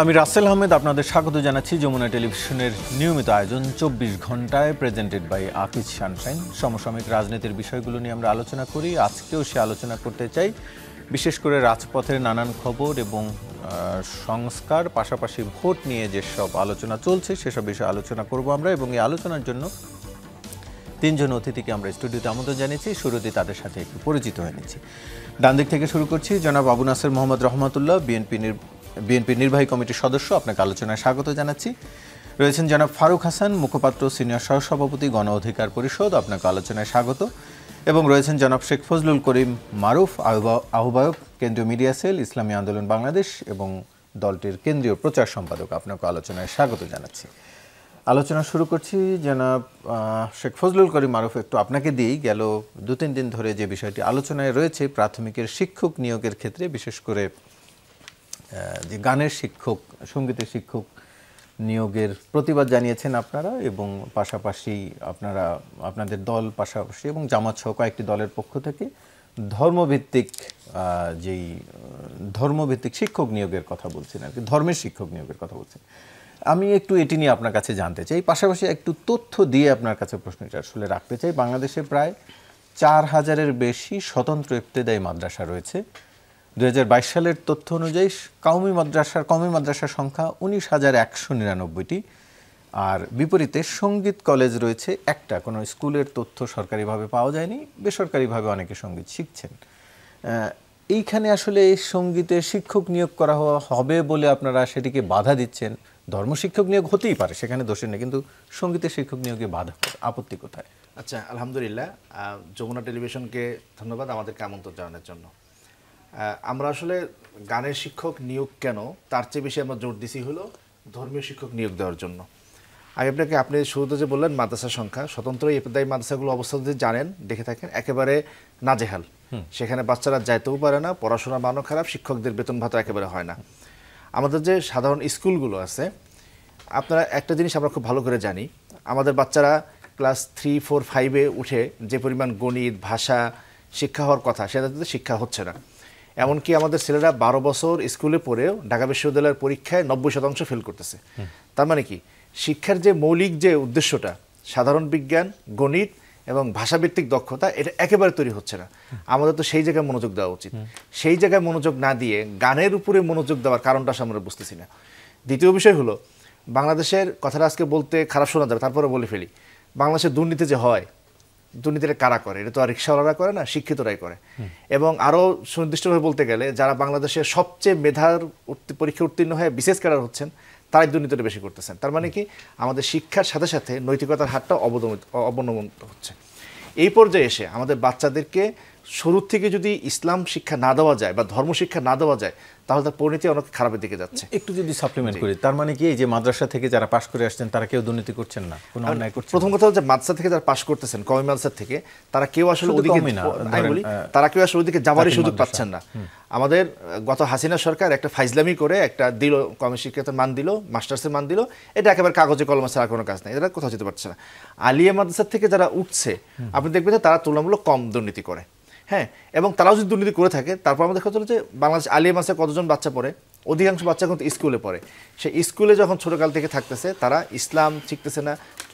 আমি রাসেল আহমেদ আপনাদের স্বাগত জানাচ্ছি যমুনা টেলিভিশনের নিয়মিত আয়োজন ২৪ ঘন্টায় প্রেজেন্টেড বাই আকিজ সানশাইন। সমসাময়িক রাজনীতির বিষয়গুলো নিয়ে আমরা আলোচনা করি। আজকেও সে আলোচনা করতে চাই বিশেষ করে রাজপথের নানান খবর এবং সংস্কার, পাশাপাশি ভোট নিয়ে যেসব আলোচনা চলছে সেসব বিষয়ে আলোচনা করব আমরা। এবং এই আলোচনার জন্য তিনজন অতিথিকে আমরা স্টুডিওতে আমন্ত্রণ জানিয়েছি। শুরুতে তাদের সাথে একটু পরিচিত হয়ে নিচ্ছি। ডান দিক থেকে শুরু করছি জনাব আবু নাসের মোহাম্মদ রহমতুল্লাহ, বিএনপির নির্বাহী কমিটির সদস্য, আপনাকে আলোচনায় স্বাগত জানাচ্ছি। রয়েছেন জনাব ফারুক হাসান, মুখপাত্র, সিনিয়র সহসভাপতি, গণ অধিকার পরিষদ, আপনাকে আলোচনায় স্বাগত। এবং রয়েছেন জনাব শেখ ফজলুল করিম মারুফ, আহ্বায়ক, কেন্দ্রীয় মিডিয়া সেল, ইসলামী আন্দোলন বাংলাদেশ এবং দলটির কেন্দ্রীয় প্রচার সম্পাদক, আপনাকে আলোচনায় স্বাগত জানাচ্ছি। আলোচনা শুরু করছি জনাব শেখ ফজলুল করিম মারুফ, একটু আপনাকে দিয়েই গেল ২-৩ দিন ধরে যে বিষয়টি আলোচনায় রয়েছে প্রাথমিকের শিক্ষক নিয়োগের ক্ষেত্রে, বিশেষ করে যে গানের শিক্ষক, সঙ্গীতের শিক্ষক নিয়োগের প্রতিবাদ জানিয়েছেন আপনারা এবং পাশাপাশি আপনাদের দল পাশাপাশি এবং জামাত সহ কয়েকটি দলের পক্ষ থেকে ধর্মভিত্তিক শিক্ষক নিয়োগের কথা বলছেন, আর কি ধর্মের শিক্ষক নিয়োগের কথা বলছেন। আমি একটু এটি নিয়ে আপনার কাছে জানতে চাই, পাশাপাশি একটু তথ্য দিয়ে আপনার কাছে প্রশ্নটা আসলে রাখতে চাই। বাংলাদেশে প্রায় ৪,০০০-এর বেশি স্বতন্ত্র ইবতেদায়ী মাদ্রাসা রয়েছে। ২০২২ সালের তথ্য অনুযায়ী কওমি মাদ্রাসার সংখ্যা ১৯,১৯৯টি, আর বিপরীতে সঙ্গীত কলেজ রয়েছে একটা। কোনো স্কুলের তথ্য সরকারিভাবে পাওয়া যায়নি, বেসরকারিভাবে অনেকে সঙ্গীত শিখছেন। এইখানে আসলে এই সঙ্গীতে শিক্ষক নিয়োগ করা হবে বলে আপনারা সেটিকে বাধা দিচ্ছেন। ধর্মশিক্ষক নিয়োগ হতেই পারে, সেখানে দোষের নেই, কিন্তু সঙ্গীতের শিক্ষক নিয়োগে বাধা, আপত্তি কোথায়? আচ্ছা, আলহামদুলিল্লাহ, যমুনা টেলিভিশনকে ধন্যবাদ আমাদেরকে আমন্ত্রণ জানানোর জন্য। আমরা আসলে গানের শিক্ষক নিয়োগ কেন তার চেয়ে বেশি আমরা জোর দিছি হলো ধর্মীয় শিক্ষক নিয়োগ দেওয়ার জন্য। আপনি শুরুতে যে বললেন মাদ্রাসার সংখ্যা, স্বতন্ত্র ইবতেদায়ী মাদ্রাসাগুলো অবস্থা যদি জানেন, দেখে থাকেন, একেবারে নাজেহাল। সেখানে বাচ্চারা যাইতেও পারে না, পড়াশোনার মানও খারাপ, শিক্ষকদের বেতন ভাতা একেবারে হয় না। আমাদের যে সাধারণ স্কুলগুলো আছে, আপনারা একটা জিনিস আমরা খুব ভালো করে জানি, আমাদের বাচ্চারা ক্লাস 3, 4, 5-এ উঠে যে পরিমাণ গণিত, ভাষা শিক্ষা হওয়ার কথা সেটা শিক্ষা হচ্ছে না। এমনকি আমাদের ছেলেরা ১২ বছর স্কুলে পড়েও ঢাকা বিশ্ববিদ্যালয়ের পরীক্ষায় ৯০% ফেল করতেছে। তার মানে কি, শিক্ষার যে মৌলিক যে উদ্দেশ্যটা, সাধারণ বিজ্ঞান, গণিত এবং ভাষাভিত্তিক দক্ষতা, এটা একেবারে তৈরি হচ্ছে না। আমাদের তো সেই জায়গায় মনোযোগ দেওয়া উচিত। সেই জায়গায় মনোযোগ না দিয়ে গানের উপরে মনোযোগ দেওয়ার কারণটা আমরা বুঝতেছি না। দ্বিতীয় বিষয় হলো, বাংলাদেশের কথাটা আজকে বলতে খারাপ শোনা যাবে, তারপরে বলে ফেলি, বাংলাদেশের দুর্নীতি যে হয়, দুর্নীতিটা কারা করে? এটা তো আর রিক্সাওয়ালারা করে না, শিক্ষিতরাই করে। এবং আরও সুনির্দিষ্টভাবে বলতে গেলে, যারা বাংলাদেশের সবচেয়ে মেধার পরীক্ষা উত্তীর্ণ হয়ে বিশেষ ক্যাডার হচ্ছেন, তারাই দুর্নীতিটা বেশি করতেছেন। তার মানে কি, আমাদের শিক্ষার সাথে সাথে নৈতিকতার হারটা অবনমিত হচ্ছে। এই পর্যায়ে এসে আমাদের বাচ্চাদেরকে শুরুর থেকে যদি ইসলাম শিক্ষা না দেওয়া যায় বা ধর্ম শিক্ষা না দেওয়া যায়, তাহলে তার পরিণতি অনেক খারাপের দিকে যাচ্ছে। একটু যদি সাপ্লিমেন্ট করি, তার মানে কি এই যে মাদ্রাসা থেকে যারা পাশ করে আসছেন তারা কেউ দুর্নীতি করছেন না, কোনো অন্যায় করছেন? প্রথম কথা হচ্ছে, মাদ্রাসা থেকে যারা পাশ করতেছেন, কওমি মাদ্রাসা থেকে, তারা কেউ আসলে ওদিকে যাওয়ারই সুযোগ পাচ্ছেন না। আমাদের গত হাসিনা সরকার একটা ফাইজলামি করে একটা দিল, কওমি শিক্ষার মান দিল, মাস্টার্সের মান দিল, এটা একেবারে কাগজে কলমে ছাড়া কোনো কাজ নেই, এটা কোথাও যেতে পারছে না। আলিয়া মাদ্রাসা থেকে যারা উঠছে, আপনি দেখবেন যে তারা তুলনামূলক কম দুর্নীতি করে। হ্যাঁ, এবং তারাও যদি দুর্নীতি করে থাকে, তারপর আমাদের দেখা যে বাংলাদেশ আলিয়া মাদ্রাসায় কতজন বাচ্চা পড়ে, অধিকাংশ বাচ্চা কিন্তু স্কুলে পড়ে। সেই স্কুলে যখন ছোটকাল থেকে থাকতেছে, তারা ইসলাম শিখতেছে না,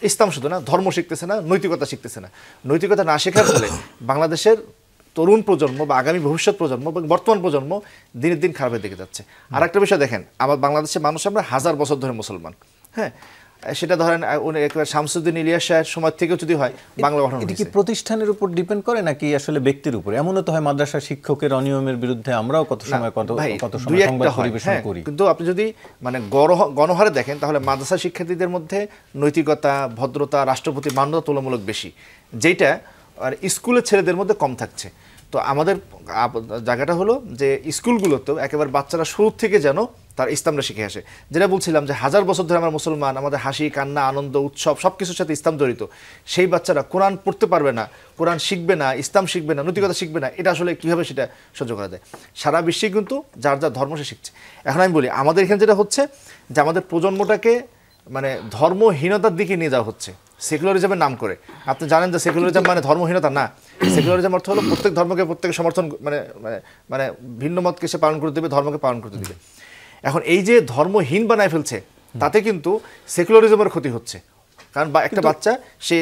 ইসলাম শুধু না, ধর্ম শিখতেছে না, নৈতিকতা শিখতেছে না। নৈতিকতা না শেখার ফলে বাংলাদেশের তরুণ প্রজন্ম বা আগামী ভবিষ্যৎ প্রজন্ম বা বর্তমান প্রজন্ম দিনের দিন খারাপের দিকে যাচ্ছে। আর একটা বিষয় দেখেন, আমার বাংলাদেশের মানুষ আমরা ১০০০ বছর ধরে মুসলমান। হ্যাঁ, সেটা ধরেন একেবারে শামসুদ্দিন ইলিয়াস শাহের সময় থেকেও যদি হয়, বাংলা গঠন এটা কি প্রতিষ্ঠানের উপর ডিপেন্ড করে নাকি আসলে ব্যক্তির উপর? এমনও তো হয় মাদ্রাসা শিক্ষকের অনিয়মের বিরুদ্ধে আমরাও কত সময় সংবাদ পরিবেশন করি। কিন্তু আপনি যদি মানে গণহারে দেখেন, তাহলে মাদ্রাসা শিক্ষার্থীদের মধ্যে নৈতিকতা, ভদ্রতা, রাষ্ট্রপতি মান্যতা তুলনামূলক বেশি, যেটা আর স্কুলের ছেলেদের মধ্যে কম থাকছে। তো আমাদের জায়গাটা হলো যে স্কুলগুলোতেও একেবারে বাচ্চারা শুরু থেকে যেন তার ইসলামটা শিখে আসে। যেটা বলছিলাম যে ১০০০ বছর ধরে আমরা মুসলমান, আমাদের হাসি, কান্না, আনন্দ, উৎসব সব কিছুর সাথে ইসলাম জড়িত। সেই বাচ্চারা কোরআন পড়তে পারবে না, কোরআন শিখবে না, ইসলাম শিখবে না, নৈতিকতা শিখবে না, এটা আসলে কীভাবে সেটা সহ্য করা যায়? সারা বিশ্বে কিন্তু যার যার ধর্ম সে শিখছে। এখন আমি বলি, আমাদের এখানে যেটা হচ্ছে যে আমাদের প্রজন্মটাকে মানে ধর্মহীনতার দিকে নিয়ে যাওয়া হচ্ছে সেকুলারিজমের নাম করে। আপনি জানেন যে সেকুলারিজম মানে ধর্মহীনতা না। সেকুলারিজম অর্থ হলো প্রত্যেক ধর্মকে প্রত্যেকে সমর্থন, মানে মানে মানে ভিন্ন মতকে সে পালন করতে দেবে, ধর্মকে পালন করতে দেবে। এখন এই যে ধর্মহীন বানায় ফেলছে, তাতে কিন্তু সেকুলারিজমের ক্ষতি হচ্ছে। কারণ একটা বাচ্চা সে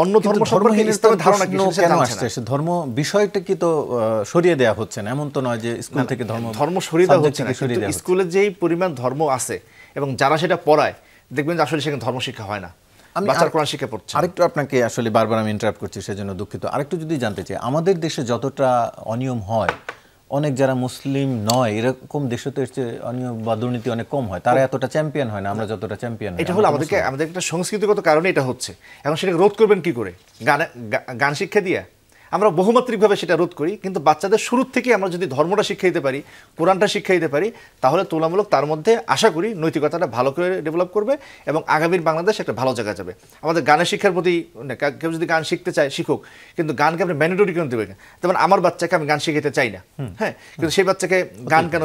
অন্য ধর্ম সম্পর্কে ইসলামের ধারণা কি সে কেন জানছে আসছে? না। ধর্ম বিষয়টা কি তো সরিয়ে দেওয়া হচ্ছে না, এমন তো নয় যে স্কুল থেকে ধর্ম সরিয়ে দেওয়া হচ্ছে না, কিন্তু স্কুলে যেই পরিমাণ ধর্ম আছে এবং যারা সেটা পড়ায়, দেখবেন যে আসলে সেখানে ধর্ম শিক্ষা হয় না, বাচ্চার কোরআন শিক্ষা পড়ছে। আরেকটু আপনাকে আসলে বারবার আমি ইন্টারাপ্ট করছি, সেজন্য দুঃখিত। আরেকটু যদি জানতে চাই, আমাদের দেশে যতটা অনিয়ম হয়, অনেক যারা মুসলিম নয় এরকম দেশে তো এর চেয়ে অনিয়ম বা দুর্নীতি অনেক কম হয়, তারা এতটা চ্যাম্পিয়ন হয় না, আমরা যতটা চ্যাম্পিয়ন। এটা হলো আমাদের একটা সংস্কৃতিগত কারণে এটা হচ্ছে। এখন সেটা রোধ করবেন কি করে? গান শিক্ষা দিয়ে আমরা বহুমাত্রিকভাবে সেটা রোধ করি, কিন্তু বাচ্চাদের শুরু থেকে আমরা যদি ধর্মটা শিক্ষা দিতে পারি, কোরআনটা শিক্ষা দিতে পারি, তাহলে তুলনামূলক তার মধ্যে আশা করি নৈতিকতাটা ভালো করে ডেভেলপ করবে এবং আগামীর বাংলাদেশ একটা ভালো জায়গায় যাবে। আমাদের গানের শিক্ষার প্রতি কেউ যদি গান শিখতে চায় শিখুক, কিন্তু গানকে আপনি ম্যান্ডেটরি কেন দেবেন? যেমন আমার বাচ্চাকে আমি গান শিখাতে চাই না, হ্যাঁ, কিন্তু সেই বাচ্চাকে গান কেন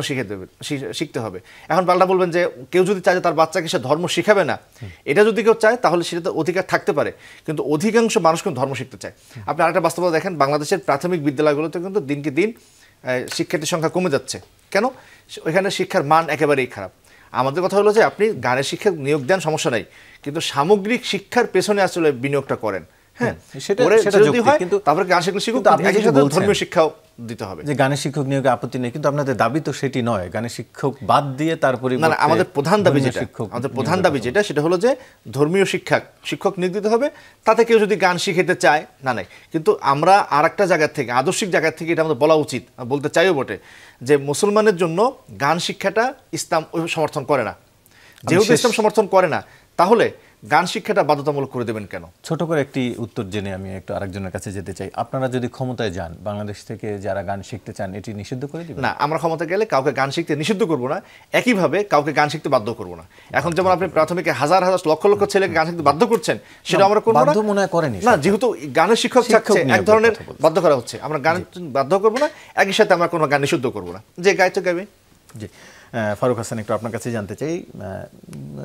শিখতে হবে? এখন পাল্টা বলবেন যে কেউ যদি চায় যে তার বাচ্চাকে সে ধর্ম শিখাবে না, এটা যদি কেউ চায় তাহলে সেটা অধিকার থাকতে পারে, কিন্তু অধিকাংশ মানুষ কিন্তু ধর্ম শিখতে চায়। আপনি আরেকটা বাস্তবতা দেখেন, বাংলাদেশের প্রাথমিক বিদ্যালয়গুলোতে কিন্তু দিনকে দিন শিক্ষার্থীর সংখ্যা কমে যাচ্ছে। কেন? ওইখানে শিক্ষার মান একেবারেই খারাপ। আমাদের কথা হলো যে আপনি গানের শিক্ষা নিয়োগ দেন, সমস্যা নাই, কিন্তু সামগ্রিক শিক্ষার পেছনে আসলে বিনিয়োগটা করেন। হ্যাঁ, সেটা যদি হয় কিন্তু তারপরে গান শিক্ষা শিখুক, একই সাথে ধর্মীয় শিক্ষাও দিতে হবে। যে গানের শিক্ষক নিয়োগে আপত্তি নেই, কিন্তু আপনাদের দাবি তো সেটি নয়, গানের শিক্ষক বাদ দিয়ে তারপরে না, আমাদের প্রধান দাবি যেটা সেটা হলো যে ধর্মীয় শিক্ষক নিয়োগ দিতে হবে। তাতে কেউ যদি গান শিখাতে চায় না, নাই, কিন্তু আমরা আর একটা জায়গা থেকে, আদর্শিক জায়গা থেকে এটা আমাদের বলা উচিত, বলতে চাইও বটে, যে মুসলমানের জন্য গান শিক্ষাটা ইসলাম সমর্থন করে না। যেহেতু ইসলাম সমর্থন করে না, তাহলে গান শিক্ষাটা বাধ্যতামূলক করে দেবেন কেন? ছোট করে একটি উত্তর জেনে আমি একটু আরেকজনের কাছে যেতে চাই। আপনারা যদি ক্ষমতায় যান, বাংলাদেশ থেকে যারা গান শিখতে চান এটি নিষিদ্ধ করে দিবেন? না, আমরা ক্ষমতা গেলে কাউকে গান শিখতে নিষিদ্ধ করব না, একইভাবে কাউকে গান শিখতে বাধ্য করব না। এখন যেমন আপনি প্রাথমিকে হাজার হাজার লক্ষ লক্ষ ছেলেকে গান শিখতে বাধ্য করছেন, সেটা আমরা করব না। বাধ্য মনে করেনি না, যেহেতু গানের শিক্ষক থাকছে, এক ধরনের বাধ্য করা হচ্ছে, আমরা গান বাধ্য করব না, একই সাথে আমরা কোনো গান নিষিদ্ধ করব না, যে গাইতে গাইবে। জি, ফারুক হাসান, একটু আপনার কাছে জানতে চাই,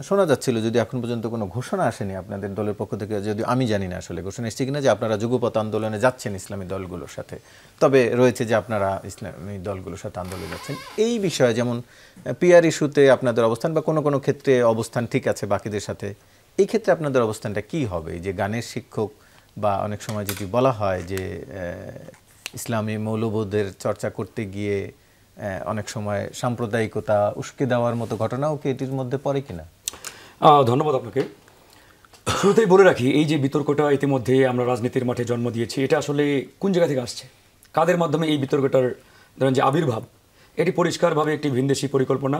শোনা যাচ্ছিল, যদি এখন পর্যন্ত কোনো ঘোষণা আসেনি আপনাদের দলের পক্ষ থেকে, যদি আমি জানি না আসলে ঘোষণা এসেছে কিনা, যে আপনারা যুগপৎ আন্দোলনে যাচ্ছেন ইসলামী দলগুলোর সাথে, তবে রয়েছে যে আপনারা ইসলামী দলগুলোর সাথে আন্দোলনে যাচ্ছেন। এই বিষয়ে যেমন পিআর ইস্যুতে আপনাদের অবস্থান বা কোনো কোনো ক্ষেত্রে অবস্থান ঠিক আছে বাকিদের সাথে, এই ক্ষেত্রে আপনাদের অবস্থানটা কি হবে? যে গানের শিক্ষক বা অনেক সময় যদি বলা হয় যে ইসলামী মৌলবোধের চর্চা করতে গিয়ে অনেক সময় সাম্প্রদায়িকতা উস্কে দেওয়ার মতো ঘটনাও কি এটির মধ্যে পড়ে কিনা? ধন্যবাদ আপনাকে। শুরুতেই বলে রাখি, এই যে বিতর্কটা ইতিমধ্যে আমরা রাজনীতির মাঠে জন্ম দিয়েছি, এটা আসলে কোন জায়গা থেকে আসছে, কাদের মাধ্যমে এই বিতর্কটার ধরেন যে আবির্ভাব, এটি পরিষ্কারভাবে একটি ভিনদেশী পরিকল্পনা।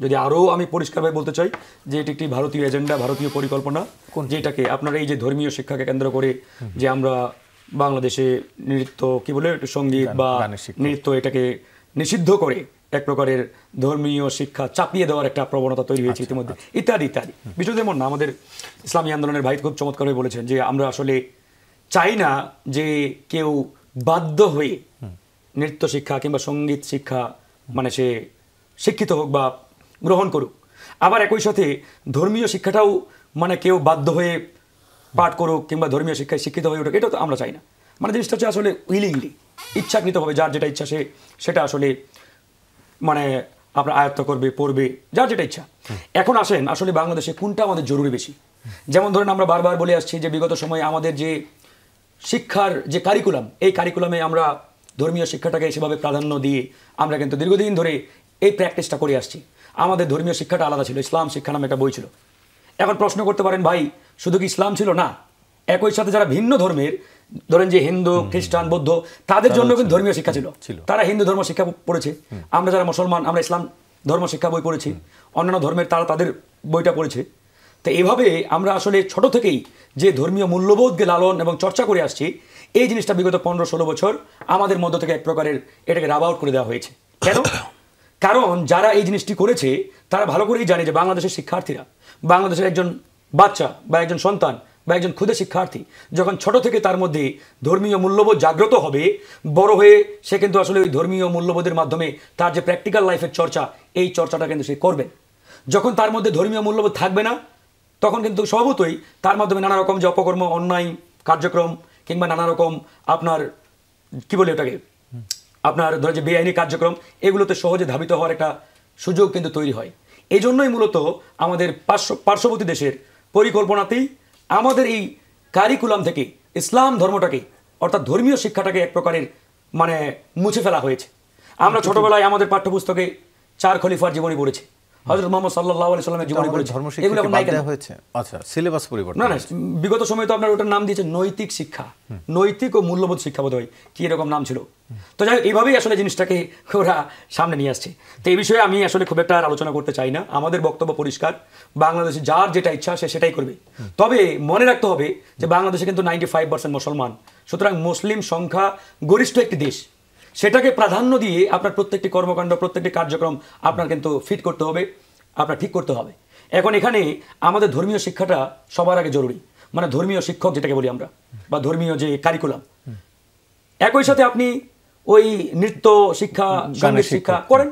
যদি আরও আমি পরিষ্কারভাবে বলতে চাই যে এটি একটি ভারতীয় এজেন্ডা, ভারতীয় পরিকল্পনা, যেটাকে আপনারা এই যে ধর্মীয় শিক্ষাকে কেন্দ্র করে যে আমরা বাংলাদেশে নৃত্য কি বলে সঙ্গীত বা নৃত্য এটাকে নিষিদ্ধ করে এক প্রকারের ধর্মীয় শিক্ষা চাপিয়ে দেওয়ার একটা প্রবণতা তৈরি হয়েছে ইতিমধ্যে, ইত্যাদি ইত্যাদি বিষয়। যেমন না, আমাদের ইসলামী আন্দোলনের ভাই খুব চমৎকারভাবে বলেছেন যে আমরা আসলে চাই না যে কেউ বাধ্য হয়ে নৃত্য শিক্ষা কিংবা সঙ্গীত শিক্ষা মানে সে শিক্ষিত হোক বা গ্রহণ করুক। আবার একই সাথে ধর্মীয় শিক্ষাটাও মানে কেউ বাধ্য হয়ে পাঠ করুক কিংবা ধর্মীয় শিক্ষায় শিক্ষিত হয়ে উঠুক, এটা তো আমরা চাই না। মানে জিনিসটা হচ্ছে আসলে উইলিংলি, ইচ্ছাকৃতভাবে যার যেটা ইচ্ছা সেটা আসলে মানে আপনার আয়ত্ত করবে, পড়বে, যার যেটা ইচ্ছা। এখন আসেন আসলে বাংলাদেশে কোনটা আমাদের জরুরি বেশি? যেমন ধরেন আমরা বারবার বলে আসছি যে বিগত সময়ে আমাদের যে শিক্ষার যে কারিকুলাম, এই কারিকুলামে আমরা ধর্মীয় শিক্ষাটাকে সেভাবে প্রাধান্য দিয়ে আমরা কিন্তু দীর্ঘদিন ধরে এই প্র্যাকটিসটা করে আসছি। আমাদের ধর্মীয় শিক্ষাটা আলাদা ছিল, ইসলাম শিক্ষা নামে একটা বই ছিল। এখন প্রশ্ন করতে পারেন ভাই শুধু কি ইসলাম ছিল? না, একই সাথে যারা ভিন্ন ধর্মের, ধরেন যে হিন্দু, খ্রিস্টান, বৌদ্ধ, তাদের জন্য কিন্তু ধর্মীয় শিক্ষা ছিল। তারা হিন্দু ধর্ম শিক্ষা পড়েছে, আমরা যারা মুসলমান আমরা ইসলাম ধর্ম শিক্ষা বই পড়েছি, অন্যান্য ধর্মের তারা তাদের বইটা পড়েছে। তো এইভাবে আমরা আসলে ছোট থেকেই যে ধর্মীয় মূল্যবোধকে লালন এবং চর্চা করে আসছি, এই জিনিসটা বিগত 15-16 বছর আমাদের মধ্য থেকে এক প্রকারের এটাকে রাব আউট করে দেওয়া হয়েছে। কেন? কারণ যারা এই জিনিসটি করেছে তারা ভালো করেই জানে যে বাংলাদেশের শিক্ষার্থীরা, বাংলাদেশের একজন বাচ্চা বা একজন সন্তান বা একজন ক্ষুদে শিক্ষার্থী যখন ছোট থেকে তার মধ্যে ধর্মীয় মূল্যবোধ জাগ্রত হবে, বড় হয়ে সে কিন্তু আসলে ওই ধর্মীয় মূল্যবোধের মাধ্যমে তার যে প্র্যাকটিক্যাল লাইফের চর্চা, এই চর্চাটা কিন্তু সে করবে। যখন তার মধ্যে ধর্মীয় মূল্যবোধ থাকবে না, তখন কিন্তু স্বভাবতই তার মাধ্যমে নানা রকম যে অপকর্ম, অন্যায় কার্যক্রম কিংবা নানা রকম আপনার কি বলে ওটাকে আপনার ধরে যে বেআইনি কার্যক্রম, এগুলোতে সহজে ধাবিত হওয়ার একটা সুযোগ কিন্তু তৈরি হয়। এই জন্যই মূলত আমাদের পার্শ্ববর্তী দেশের পরিকল্পনাতেই আমাদের এই কারিকুলাম থেকে ইসলাম ধর্মটাকে অর্থাৎ ধর্মীয় শিক্ষাটাকে এক প্রকারের মানে মুছে ফেলা হয়েছে। আমরা ছোটবেলায় আমাদের পাঠ্যপুস্তকে 4 খলিফার জীবনী পড়েছি, হযরত মুহাম্মদ সাল্লাল্লাহু আলাইহি সাল্লামের জীবনী পড়েছি। এগুলো এখন নাই কেন হয়েছে? আচ্ছা, সিলেবাস পরিবর্তন। না, বিগত সময়ে তো আপনার ওটার নাম দিয়েছে নৈতিক শিক্ষা, নৈতিক ও মূল্যবোধ শিক্ষা বোধহয় কি এরকম নাম ছিল। তো যাই হোক, এইভাবেই আসলে জিনিসটাকে ওরা সামনে নিয়ে আসছে। তো এই বিষয়ে আমি আসলে খুব একটা আলোচনা করতে চাই না। আমাদের বক্তব্য পরিষ্কার, বাংলাদেশে যার যেটা ইচ্ছা সে সেটাই করবে। তবে মনে রাখতে হবে যে বাংলাদেশে কিন্তু 95% মুসলমান, সুতরাং মুসলিম সংখ্যা গরিষ্ঠ একটি দেশ। সেটাকে প্রাধান্য দিয়ে আপনার প্রত্যেকটি কর্মকাণ্ড, প্রত্যেকটি কার্যক্রম আপনার কিন্তু ফিট করতে হবে, আপনার ঠিক করতে হবে। এখন এখানে আমাদের ধর্মীয় শিক্ষাটা সবার আগে জরুরি, মানে ধর্মীয় শিক্ষক যেটাকে বলি আমরা, বা ধর্মীয় যে কারিকুলাম। একই সাথে আপনি ওই নৃত্য শিক্ষা, গানের শিক্ষা করেন,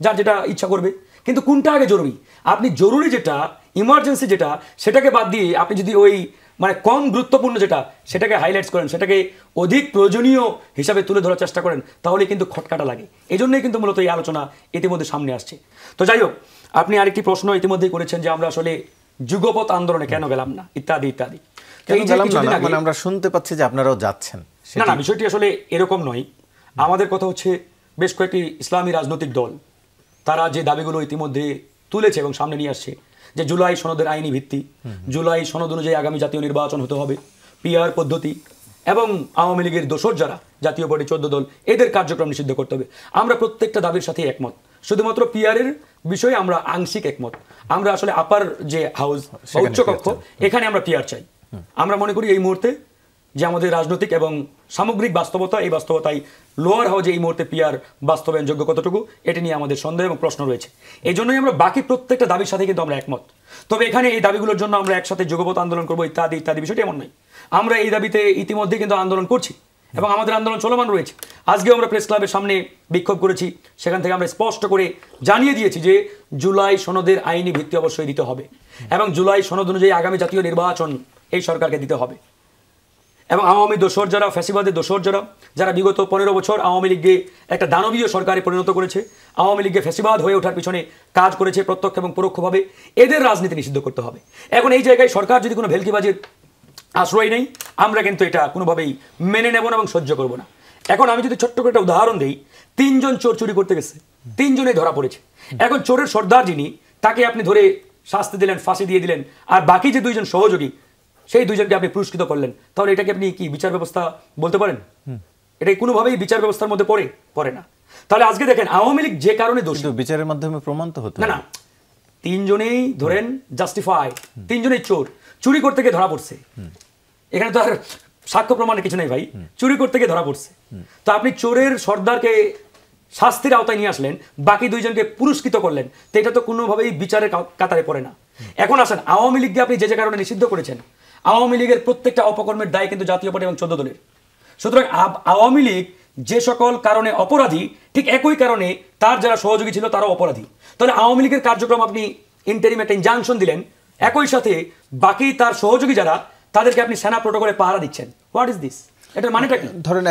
যার যেটা ইচ্ছা করবে। কিন্তু কোনটা আগে জরুরি? আপনি জরুরি যেটা, ইমার্জেন্সি যেটা, সেটাকে বাদ দিয়ে আপনি যদি ওই মানে কম গুরুত্বপূর্ণ যেটা সেটাকে হাইলাইটস করেন, সেটাকে অধিক প্রয়োজনীয় হিসাবে তুলে ধরার চেষ্টা করেন, তাহলে কিন্তু খটকাটা লাগে। এই জন্যই কিন্তু মূলত এই আলোচনা ইতিমধ্যে সামনে আসছে। তো যাই হোক, আপনি আরেকটি প্রশ্ন ইতিমধ্যেই করেছেন যে আমরা আসলে যুগপৎ আন্দোলনে কেন গেলাম না, ইত্যাদি ইত্যাদি। মানে আমরা শুনতে পাচ্ছি যে আপনারাও যাচ্ছেন। না, বিষয়টি আসলে এরকম নয়। আমাদের কথা হচ্ছে বেশ কয়েকটি ইসলামী রাজনৈতিক দল তারা যে দাবিগুলো ইতিমধ্যে তুলেছে এবং সামনে নিয়ে আসছে, যে জুলাই সনদের আইনি ভিত্তি, জুলাই সনদ অনুযায়ী আগামী জাতীয় নির্বাচন হতে হবে, পিআর পদ্ধতি, এবং আওয়ামী লীগের দোসর যারা জাতীয় পার্টি 14 দল, এদের কার্যক্রম নিষিদ্ধ করতে হবে। আমরা প্রত্যেকটা দাবির সাথে একমত। শুধুমাত্র পিআরের বিষয়ে আমরা আংশিক একমত। আমরা আসলে আপার যে হাউস, উচ্চকক্ষ, এখানে আমরা পিআর চাই। আমরা মনে করি এই মুহূর্তে যে আমাদের রাজনৈতিক এবং সামগ্রিক বাস্তবতা, এই বাস্তবতায় লোয়ার হাউজে এই মুহূর্তে পিআর বাস্তবায়নযোগ্য কতটুকু, এটি নিয়ে আমাদের সন্দেহ এবং প্রশ্ন রয়েছে। এই জন্যই আমরা বাকি প্রত্যেকটা দাবির সাথে কিন্তু আমরা একমত। তবে এখানে এই দাবিগুলোর জন্য আমরা একসাথে যুগপৎ আন্দোলন করবো ইত্যাদি ইত্যাদি, বিষয়টি এমন নয়। আমরা এই দাবিতে ইতিমধ্যে কিন্তু আন্দোলন করছি এবং আমাদের আন্দোলন চলমান রয়েছে। আজকেও আমরা প্রেস ক্লাবের সামনে বিক্ষোভ করেছি, সেখান থেকে আমরা স্পষ্ট করে জানিয়ে দিয়েছি যে জুলাই সনদের আইনি ভিত্তি অবশ্যই দিতে হবে এবং জুলাই সনদ অনুযায়ী আগামী জাতীয় নির্বাচন এই সরকারকে দিতে হবে। এবং আওয়ামী দোসর যারা, ফ্যাসিবাদের দোসর যারা বিগত 15 বছর আওয়ামী লীগকে একটা দানবীয় সরকারে পরিণত করেছে, আওয়ামী লীগকে ফ্যাসিবাদ হয়ে ওঠার পিছনে কাজ করেছে প্রত্যক্ষ এবং পরোক্ষভাবে, এদের রাজনীতি নিষিদ্ধ করতে হবে। এখন এই জায়গায় সরকার যদি কোনো ভেলকিবাজির আশ্রয় নেই, আমরা কিন্তু এটা কোনোভাবেই মেনে নেব না এবং সহ্য করব না। এখন আমি যদি ছোট্ট করে একটা উদাহরণ দিই, 3 জন চোর চুরি করতে গেছে, 3 জনেই ধরা পড়েছে। এখন চোরের সর্দার যিনি, তাকে আপনি ধরে শাস্তি দিলেন, ফাঁসি দিয়ে দিলেন, আর বাকি যে 2 জন সহযোগী, সেই 2 জনকে আপনি পুরস্কৃত করলেন, তাহলে এটাকে আপনি কি বিচার ব্যবস্থা বলতে পারেন? এটা কোনোভাবেই বিচার ব্যবস্থার মধ্যে পড়ে না। তাহলে আজকে দেখেন আওয়ামী লীগ যে কারণে দোষী, বিচারের মাধ্যমে প্রমাণ তো হতো না। 3 জনেই ধরেন জাস্টিফাই, 3 জনেই চোর, চুরি করতে গিয়ে ধরা পড়ছে। এখানে তো আর সাক্ষ্য প্রমাণের কিছু নেই ভাই, চুরি করতে গিয়ে ধরা পড়ছে। তো আপনি চোরের সর্দারকে শাস্তির আওতায় নিয়ে আসলেন, বাকি 2 জনকে পুরস্কৃত করলেন, তো এটা তো কোনোভাবেই বিচারের কাতারে পড়ে না। এখন আসেন, আওয়ামী লীগকে আপনি যে কারণে নিষিদ্ধ করেছেন, আওয়ামী লীগের প্রত্যেকটা অপকর্মের দায় কিন্তু জাতীয় পার্টি এবং 14 দলের। সুতরাং আওয়ামী লীগ যে সকল কারণে অপরাধী, ঠিক একই কারণে তার যারা সহযোগী ছিল তারাও অপরাধী। তাহলে আওয়ামী লীগের কার্যক্রম আপনি ইন্টারিম একটা ইনজাংশন দিলেন, একই সাথে বাকি তার সহযোগী যারা, তাদেরকে আপনি সেনা প্রোটোকলে পাহারা দিচ্ছেন। What is this? এটার মানেটা কি?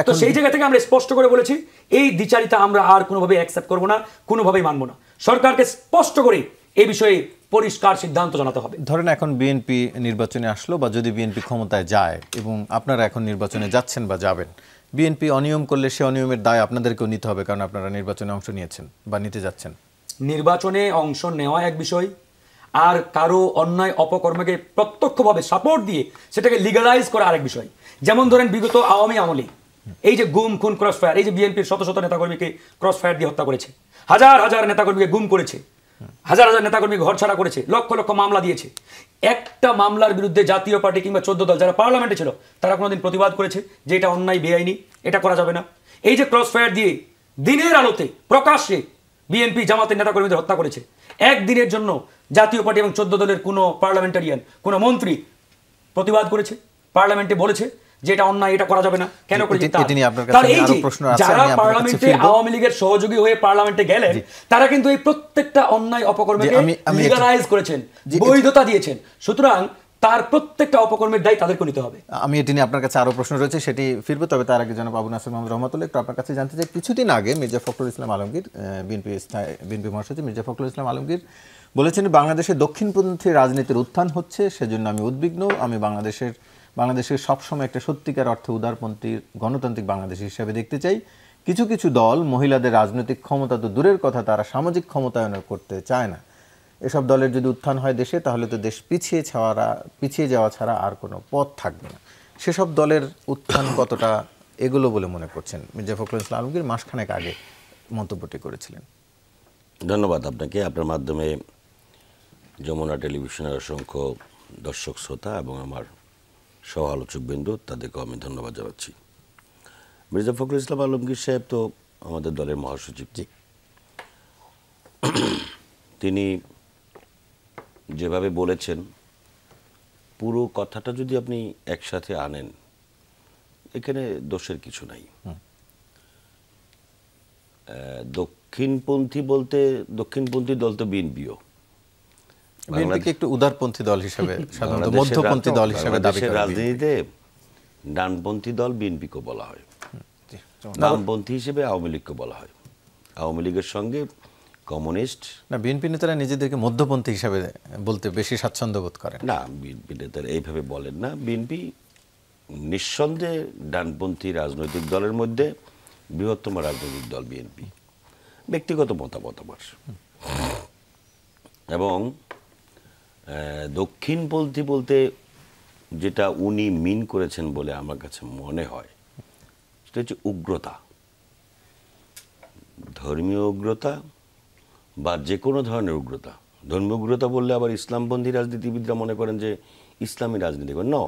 তো সেই জায়গা থেকে আমরা স্পষ্ট করে বলেছি, এই দ্বিচারিতা আমরা আর কোনোভাবে অ্যাকসেপ্ট করবো না, কোনোভাবেই মানবো না। সরকারকে স্পষ্ট করে এই বিষয়ে পরিষ্কার সিদ্ধান্ত জানাতে হবে। ধরেন এখন বিএনপি নির্বাচনে আসলো, বা যদি বিএনপি ক্ষমতায় যায় এবং আপনারা এখন নির্বাচনে যাচ্ছেন বা যাবেন, বিএনপি অনিয়ম করলে সে অনিয়মের দায় আপনাদেরকেও নিতে হবে, কারণ আপনারা নির্বাচনে অংশ নিয়েছেন বা নিতে যাচ্ছেন। নির্বাচনে অংশ নেওয়া এক বিষয়, আর কারো অন্যায় অপকর্মকে প্রত্যক্ষভাবে সাপোর্ট দিয়ে সেটাকে লিগালাইজ করা আরেক বিষয়। যেমন ধরেন বিগত আওয়ামী আমলে এই যে গুম খুন ক্রস ফায়ার, এই যে বিএনপির শত শত নেতাকর্মীকে ক্রস ফায়ার দিয়ে হত্যা করেছে, হাজার হাজার নেতাকর্মীকে গুম করেছে, হাজার হাজার নেতাকর্মী ঘর ছাড়া করেছে, লক্ষ লক্ষ মামলা দিয়েছে। একটা মামলার বিরুদ্ধে জাতীয় পার্টি কিংবা 14 দল যারা পার্লামেন্টে ছিল, তারা কোনোদিন প্রতিবাদ করেছে যে এটা অন্যায়, বেআইনি, এটা করা যাবে না? এই যে ক্রস ফায়ার দিয়ে দিনের আলোতে প্রকাশ্যে বিএনপি জামাতের নেতাকর্মীদের হত্যা করেছে, একদিনের জন্য জাতীয় পার্টি এবং 14 দলের কোনো পার্লামেন্টারিয়ান, কোনো মন্ত্রী প্রতিবাদ করেছে, পার্লামেন্টে বলেছে যে এটা অন্যায়, এটা করা যাবে না? কেন করেছে? যারা পার্লামেন্টে আওয়ামী লীগের সহযোগী হয়ে পার্লামেন্টে গেলেন, তারা কিন্তু এই প্রত্যেকটা অন্যায় অপকর্মকে লিগালাইজ করেছেন, বৈধতা দিয়েছেন। সুতরাং তার প্রত্যেকটা অপকর্মের দায় তাদেরকে নিতে হবে। আমি এটি নিয়ে আপনার কাছে আরও প্রশ্ন রয়েছে, সেটি ফিরবো, তবে তার আগে জনাব আবু নাসের মোহাম্মদ রহমতুল্লাহ একটু আপনার কাছে জানতে চাই, কিছুদিন আগে মির্জা ফখরুল ইসলাম আলমগীর, বিএনপি মহাসচিব মির্জা ফখরুল ইসলাম আলমগীর বলেছেন, বাংলাদেশে দক্ষিণপন্থী রাজনীতির উত্থান হচ্ছে, সেজন্য আমি উদ্বিগ্ন। আমি বাংলাদেশের সবসময় একটা সত্যিকার অর্থে উদারপন্থী গণতান্ত্রিক বাংলাদেশ হিসেবে দেখতে চাই। কিছু কিছু দল মহিলাদের রাজনৈতিক ক্ষমতা তো দূরের কথা, তারা সামাজিক ক্ষমতায়ন করতে চায় না। এসব দলের যদি উত্থান হয় দেশে, তাহলে তো দেশ পিছিয়ে যাওয়া ছাড়া আর কোনো পথ থাকবে না। সেসব দলের উত্থান কতটা এগুলো বলে মনে করছেন? মির্জা ফখরুল ইসলাম আলমগীর মাসখানেক আগে মন্তব্যটি করেছিলেন। ধন্যবাদ আপনাকে। আপনার মাধ্যমে যমুনা টেলিভিশনের অসংখ্য দর্শক শ্রোতা এবং আমার সহ আলোচকবৃন্দ, তাদেরকে আমি ধন্যবাদ জানাচ্ছি। মির্জা ফখরুল ইসলাম আলমগীর সাহেব তো আমাদের দলের মহাসচিব। তিনি যেভাবে বলেছেন, পুরো কথাটা যদি আপনি একসাথে আনেন, এখানে দোষের কিছু নাই। দক্ষিণপন্থী বলতে দক্ষিণপন্থী দল তো বিএনপিও, বিএনপিকে একটু উদারপন্থী দল হিসেবে, সাধারণত মধ্যপন্থী দল হিসেবে দাবি করে। রাজনীতিতে ডানপন্থী দল বিএনপিকে বলা হয়, বামপন্থী হিসেবে আওয়ামী লীগকে বলা হয়। আওয়ামী লীগের সঙ্গে কমিউনিস্ট না, বিএনপি নেতারা নিজেদেরকে মধ্যপন্থী হিসাবে বলতে বেশি স্বাচ্ছন্দ্য বোধ করেন। না, বিএনপি নেতারা এইভাবে বলেন না। বিএনপি নিঃসন্দেহে ডানপন্থী রাজনৈতিক দলের মধ্যে বৃহত্তম রাজনৈতিক দল বিএনপি, ব্যক্তিগত মতামত আমার। এবং দক্ষিণপন্থী বলতে যেটা উনি মিন করেছেন বলে আমার কাছে মনে হয়, সেটা হচ্ছে উগ্রতা, ধর্মীয় উগ্রতা বা যে কোনো ধরনের উগ্রতা। ধর্মীয় উগ্রতা বললে আবার ইসলামপন্থী রাজনীতিবিদরা মনে করেন যে ইসলামী রাজনীতি করেন। ন,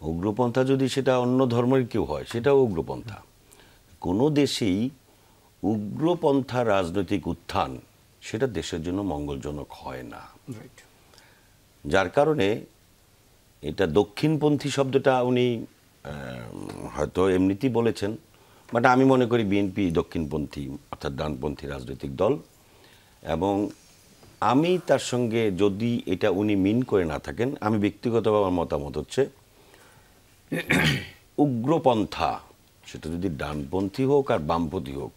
উগ্রপন্থা যদি সেটা অন্য ধর্মের কেউ হয়, সেটাও উগ্রপন্থা। কোনো দেশেই উগ্রপন্থা রাজনৈতিক উত্থান সেটা দেশের জন্য মঙ্গলজনক হয় না। যার কারণে এটা দক্ষিণপন্থী শব্দটা উনি হয়তো এমনিতেই বলেছেন, বাট আমি মনে করি বিএনপি দক্ষিণপন্থী অর্থাৎ ডানপন্থী রাজনৈতিক দল। এবং আমি তার সঙ্গে, যদি এটা উনি মিন করে না থাকেন, আমি ব্যক্তিগতভাবে আমার মতামত হচ্ছে উগ্রপন্থা, সেটা যদি ডানপন্থী হোক আর বামপন্থী হোক,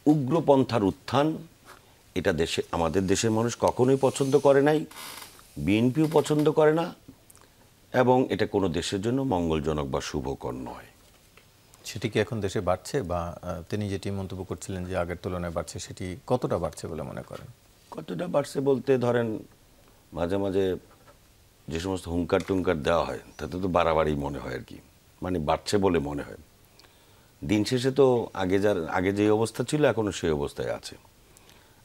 উগ্রপন্থার উত্থান এটা আমাদের দেশের মানুষ কখনোই পছন্দ করে নাই, বিএনপিও পছন্দ করে না, এবং এটা কোনো দেশের জন্য মঙ্গলজনক বা শুভকর নয়। সেটি কি এখন দেশে বাড়ছে, বা তিনি যেটি মন্তব্য করছিলেন যে আগের তুলনায় বাড়ছে, সেটি কতটা বাড়ছে বলে মনে করেন? কতটা বাড়ছে বলতে, ধরেন মাঝে মাঝে যে সমস্ত হুঙ্কার টুঙ্কার দেওয়া হয় তাতে তো বাড়াবাড়ি মনে হয় আর কি, মানে বাড়ছে বলে মনে হয়। দিন শেষে তো আগে যে অবস্থা ছিল এখনও সেই অবস্থায় আছে।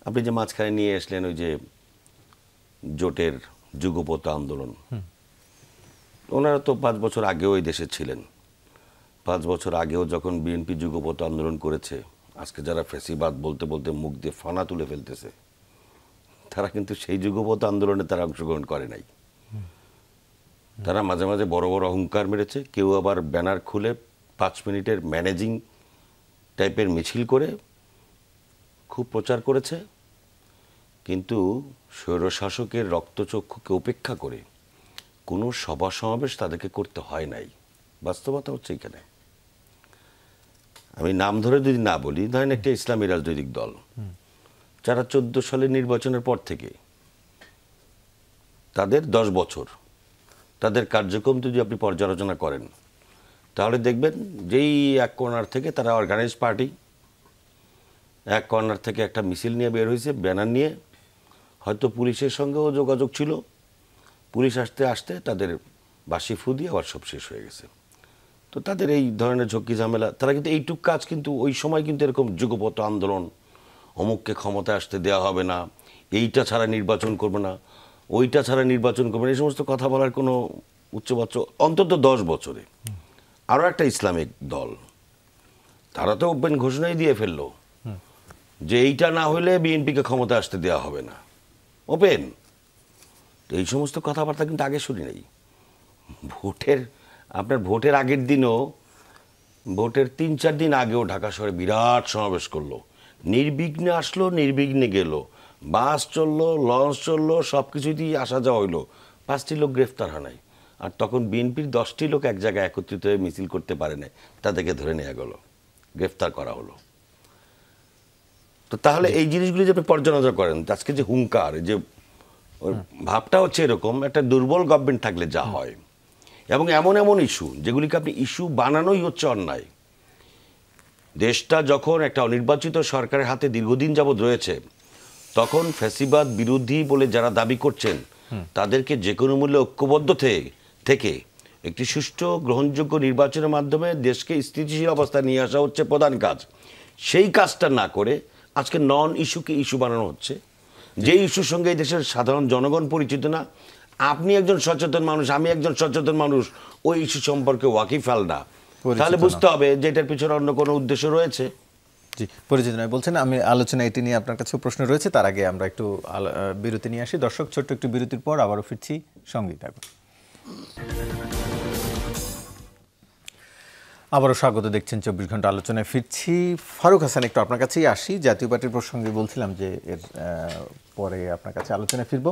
আপনি যে মাঝখানে নিয়ে আসলেন ওই যে জোটের যুগপৎ আন্দোলন, ওনারা তো 5 বছর আগেও এই দেশে ছিলেন। 5 বছর আগেও যখন বিএনপি যুগপৎ আন্দোলন করেছে, আজকে যারা ফ্যাসিবাদ বলতে বলতে মুখ দিয়ে ফানা তুলে ফেলতেছে, তারা কিন্তু সেই যুগপৎ আন্দোলনে তারা অংশগ্রহণ করে নাই। তারা মাঝে মাঝে বড় বড় অহংকার মেরেছে, কেউ আবার ব্যানার খুলে 5 মিনিটের ম্যানেজিং টাইপের মিছিল করে খুব প্রচার করেছে। কিন্তু স্বৈরশাসকের রক্তচক্ষুকে উপেক্ষা করে কোনো সভা সমাবেশ তাদেরকে করতে হয় নাই। বাস্তবতা হচ্ছে এখানে। আমি নাম ধরে যদি না বলি, ধরেন একটা ইসলামী রাজনৈতিক দল, যারা 14 সালের নির্বাচনের পর থেকে তাদের 10 বছর তাদের কার্যক্রম যদি আপনি পর্যালোচনা করেন, তাহলে দেখবেন যেই এক কর্নার থেকে তারা অর্গানাইজ পার্টি, এক কর্নার থেকে একটা মিছিল নিয়ে বের হয়েছে, ব্যানার নিয়ে, হয়তো পুলিশের সঙ্গেও যোগাযোগ ছিল, পুলিশ আসতে আসতে তাদের বাসি ফু দিয়ে আবার সব শেষ হয়ে গেছে। তো তাদের এই ধরনের ঝক্কি ঝামেলা, তারা কিন্তু এইটুক কাজ কিন্তু ওই সময় কিন্তু এরকম যুগপৎ আন্দোলন, অমুককে ক্ষমতায় আসতে দেওয়া হবে না, এইটা ছাড়া নির্বাচন করবে না, ওইটা ছাড়া নির্বাচন করবে না, এই সমস্ত কথা বলার কোনো উচ্চবাচ্য অন্তত 10 বছরে। আরও একটা ইসলামিক দল, তারা তো ওপেন ঘোষণাই দিয়ে ফেললো যে এইটা না হলে বিএনপিকে ক্ষমতা আসতে দেওয়া হবে না, ওপেন। তো এই সমস্ত কথাবার্তা কিন্তু আগে শুনি নাই। আপনার ভোটের আগের দিনও, ভোটের 3-4 দিন আগেও ঢাকা শহরে বিরাট সমাবেশ করলো, নির্বিঘ্নে আসলো, নির্বিঘ্নে গেল, বাস চললো, লঞ্চ চললো, সব কিছুতেই আসা যাওয়া হইলো, 5টি লোক গ্রেফতার হয় নাই, আর তখন বিএনপির 10টি লোক এক জায়গায় একত্রিত হয়ে মিছিল করতে পারে নাই, তাদেরকে ধরে নেওয়া গেল, গ্রেফতার করা হলো। তো তাহলে এই জিনিসগুলি যে আপনি পর্যালোচনা করেন, আজকে যে হুঙ্কার, যে ভাবটা হচ্ছে এরকম, একটা দুর্বল গভর্নমেন্ট থাকলে যা হয়, এবং এমন এমন ইস্যু যেগুলিকে আপনি ইস্যু বানানোই হচ্ছে অন্যায়। দেশটা যখন একটা অনির্বাচিত সরকারের হাতে দীর্ঘদিন যাবৎ রয়েছে, তখন ফ্যাসিবাদ বিরোধী বলে যারা দাবি করছেন তাদেরকে যে কোনো মূল্যে ঐক্যবদ্ধ থেকে একটি সুষ্ঠু গ্রহণযোগ্য নির্বাচনের মাধ্যমে দেশকে স্থিতিশীল অবস্থায় নিয়ে আসা হচ্ছে প্রধান কাজ। সেই কাজটা না করে আজকে নন ইস্যুকে ইস্যু বানানো হচ্ছে, যে ইস্যুর সঙ্গে এই দেশের সাধারণ জনগণ পরিচিত না। আপনি একজন সচেতন মানুষ, আমি একজন সচেতন মানুষ, ওই ইস্যু সম্পর্কে ওয়াকিফাল না, তাহলে বুঝতে হবে যে এটার পিছনে অন্য কোনো উদ্দেশ্য রয়েছে। জি, পরিচিত নয় বলছেন। আমি আলোচনা এটি নিয়ে আপনার কাছে প্রশ্ন রয়েছে, তার আগে আমরা একটু বিরতি নিয়ে আসি। দর্শক, ছোট্ট একটু বিরতির পর আবারও ফিরছি, সঙ্গেই থাকুন। আবারও স্বাগত, দেখছেন 24 ঘন্টা আলোচনায় ফিরছি। ফারুক হাসান, একটু আপনার কাছেই আসি। জাতীয় পার্টির প্রসঙ্গে বলছিলাম যে এর পরে আপনার কাছে আলোচনায় ফিরব।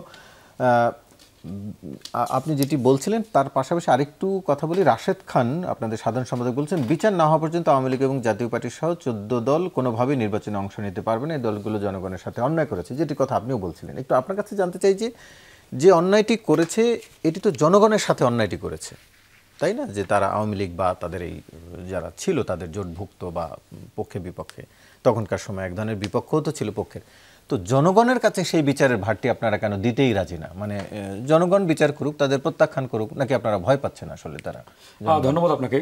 আপনি যেটি বলছিলেন তার পাশাপাশি আরেকটু কথা বলি। রাশেদ খান, আপনাদের সাধারণ সম্পাদক, বলছেন বিচার না হওয়া পর্যন্ত আওয়ামী লীগ এবং জাতীয় পার্টি সহ 14 দল কোনোভাবেই নির্বাচনে অংশ নিতে পারবে না। এই দলগুলো জনগণের সাথে অন্যায় করেছে, যেটি কথা আপনিও বলছিলেন। একটু আপনার কাছে জানতে চাই যে অন্যায়টি করেছে, এটি তো জনগণের সাথে অন্যায়টি করেছে, তাই না? যে তারা আওয়ামী লীগ বা তাদের এই যারা ছিল তাদের জোটভুক্ত বা পক্ষে বিপক্ষে, তখনকার সময় এক ধরনের বিপক্ষও তো ছিল পক্ষের। তো জনগণের কাছে সেই বিচারের ভারটি আপনারা কেন দিতেই রাজি না? মানে জনগণ বিচার করুক, তাদের প্রত্যাখ্যান করুক, নাকি আপনারা ভয় পাচ্ছেন আসলে তারা? ধন্যবাদ আপনাকে।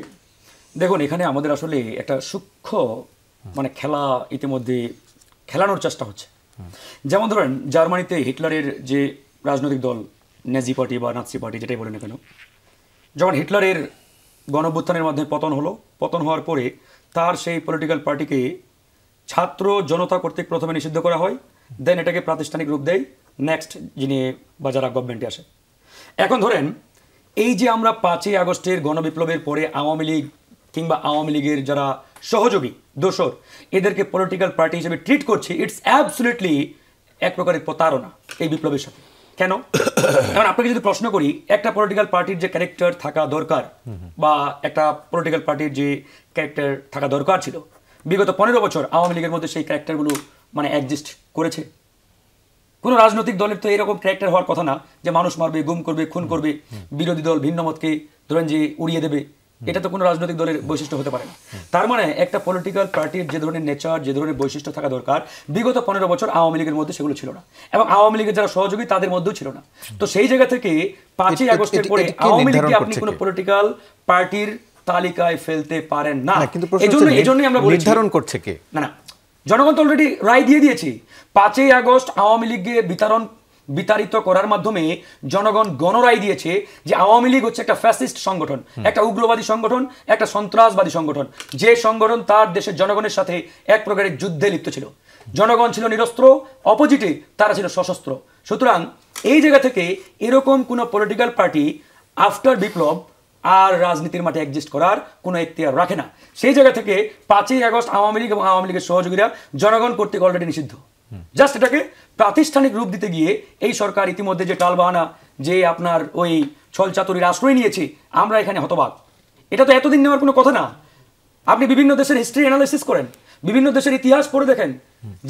দেখুন, এখানে আমাদের আসলে একটা সূক্ষ্ম মানে খেলা ইতিমধ্যে খেলানোর চেষ্টা হচ্ছে। যেমন ধরেন, জার্মানিতে হিটলারের যে রাজনৈতিক দল নেজি পার্টি বা নাৎসি পার্টি, যেটাই বলেন না কেন, যখন হিটলারের গণঅভ্যুত্থানের মাধ্যমে পতন হলো, পতন হওয়ার পরে তার সেই পলিটিক্যাল পার্টিকে ছাত্র জনতা কর্তৃক প্রথমে নিষিদ্ধ করা হয়, দেন এটাকে প্রাতিষ্ঠানিক রূপ দেয় নেক্সট যিনি বা যারা গভর্নমেন্টে আসে। এখন ধরেন, এই যে আমরা 5ই আগস্টের গণবিপ্লবের পরে আওয়ামী লীগ কিংবা আওয়ামী লীগের যারা সহযোগী দোসর, এদেরকে পলিটিক্যাল পার্টি হিসেবে ট্রিট করছি, ইটস অ্যাবসলিউটলি এক প্রকারের প্রতারণা এই বিপ্লবের সাথে। কেন? কারণ আপনাকে যদি প্রশ্ন করি, একটা পলিটিক্যাল পার্টির যে ক্যারেক্টার থাকা দরকার বা একটা পলিটিক্যাল পার্টির যে ক্যারেক্টার থাকা দরকার ছিল, বিগত 15 বছর আওয়ামী লীগের মধ্যে সেই ক্যারেক্টারগুলো মানে এক্সিস্ট করেছে? কোনো রাজনৈতিক দলের তো এরকম ক্যারেক্টার হওয়ার কথা না যে মানুষ মারবে, গুম করবে, খুন করবে, বিরোধী দল ভিন্ন মতকে ধরেন যে উড়িয়ে দেবে। এটা তো কোনো রাজনৈতিক দলের বৈশিষ্ট্য হতে পারে না। তার মানে একটা পলিটিক্যাল পার্টির যে ধরনের নেচার, যে ধরনের বৈশিষ্ট্য থাকা দরকার, বিগত 15 বছর আওয়ামী লীগের মধ্যে সেগুলো ছিল না, এবং আওয়ামী লীগের যারা সহযোগী তাদের মধ্যেও ছিল না। তো সেই জায়গা থেকে 5ই আগস্টের পরে আওয়ামী লীগকে আপনি কোনো পলিটিক্যাল পার্টির তালিকায় ফেলতে পারেন না। এজন্যই আমরা বলি নির্ধারণ করছে কে? না, জনগণ তো অলরেডি রায় দিয়ে দিয়েছে। 5ই আগস্ট আওয়ামী লীগকে বিতাড়িত করার মাধ্যমে জনগণ গণরায় দিয়েছে যে আওয়ামী লীগ হচ্ছে একটা ফ্যাসিস্ট সংগঠন, একটা উগ্রবাদী সংগঠন, একটা সন্ত্রাসবাদী সংগঠন, যে সংগঠন তার দেশের জনগণের সাথে এক প্রকারের যুদ্ধে লিপ্ত ছিল। জনগণ ছিল নিরস্ত্র, অপোজিটে তারা ছিল সশস্ত্র। সুতরাং এই জায়গা থেকে এরকম কোনো পলিটিক্যাল পার্টি আফটার বিপ্লব আর রাজনীতির মাঠে এক্সিস্ট করার কোনো এখতিয়ার রাখে না। সেই জায়গা থেকে 5ই আগস্ট আওয়ামী লীগ এবং আওয়ামী লীগের সহযোগীরা জনগণ কর্তৃক অলরেডি নিষিদ্ধ। জাস্ট এটাকে প্রাতিষ্ঠানিক রূপ দিতে গিয়ে এই সরকার ইতিমধ্যে যে টালবাহানা, যে আপনার ওই ছলচাতুরির আশ্রয় নিয়েছে, আমরা এখানে হতবাক। এটা তো এতদিন নেওয়ার কোনো কথা না। আপনি বিভিন্ন দেশের হিস্ট্রি অ্যানালাইসিস করেন, বিভিন্ন দেশের ইতিহাস পড়ে দেখেন,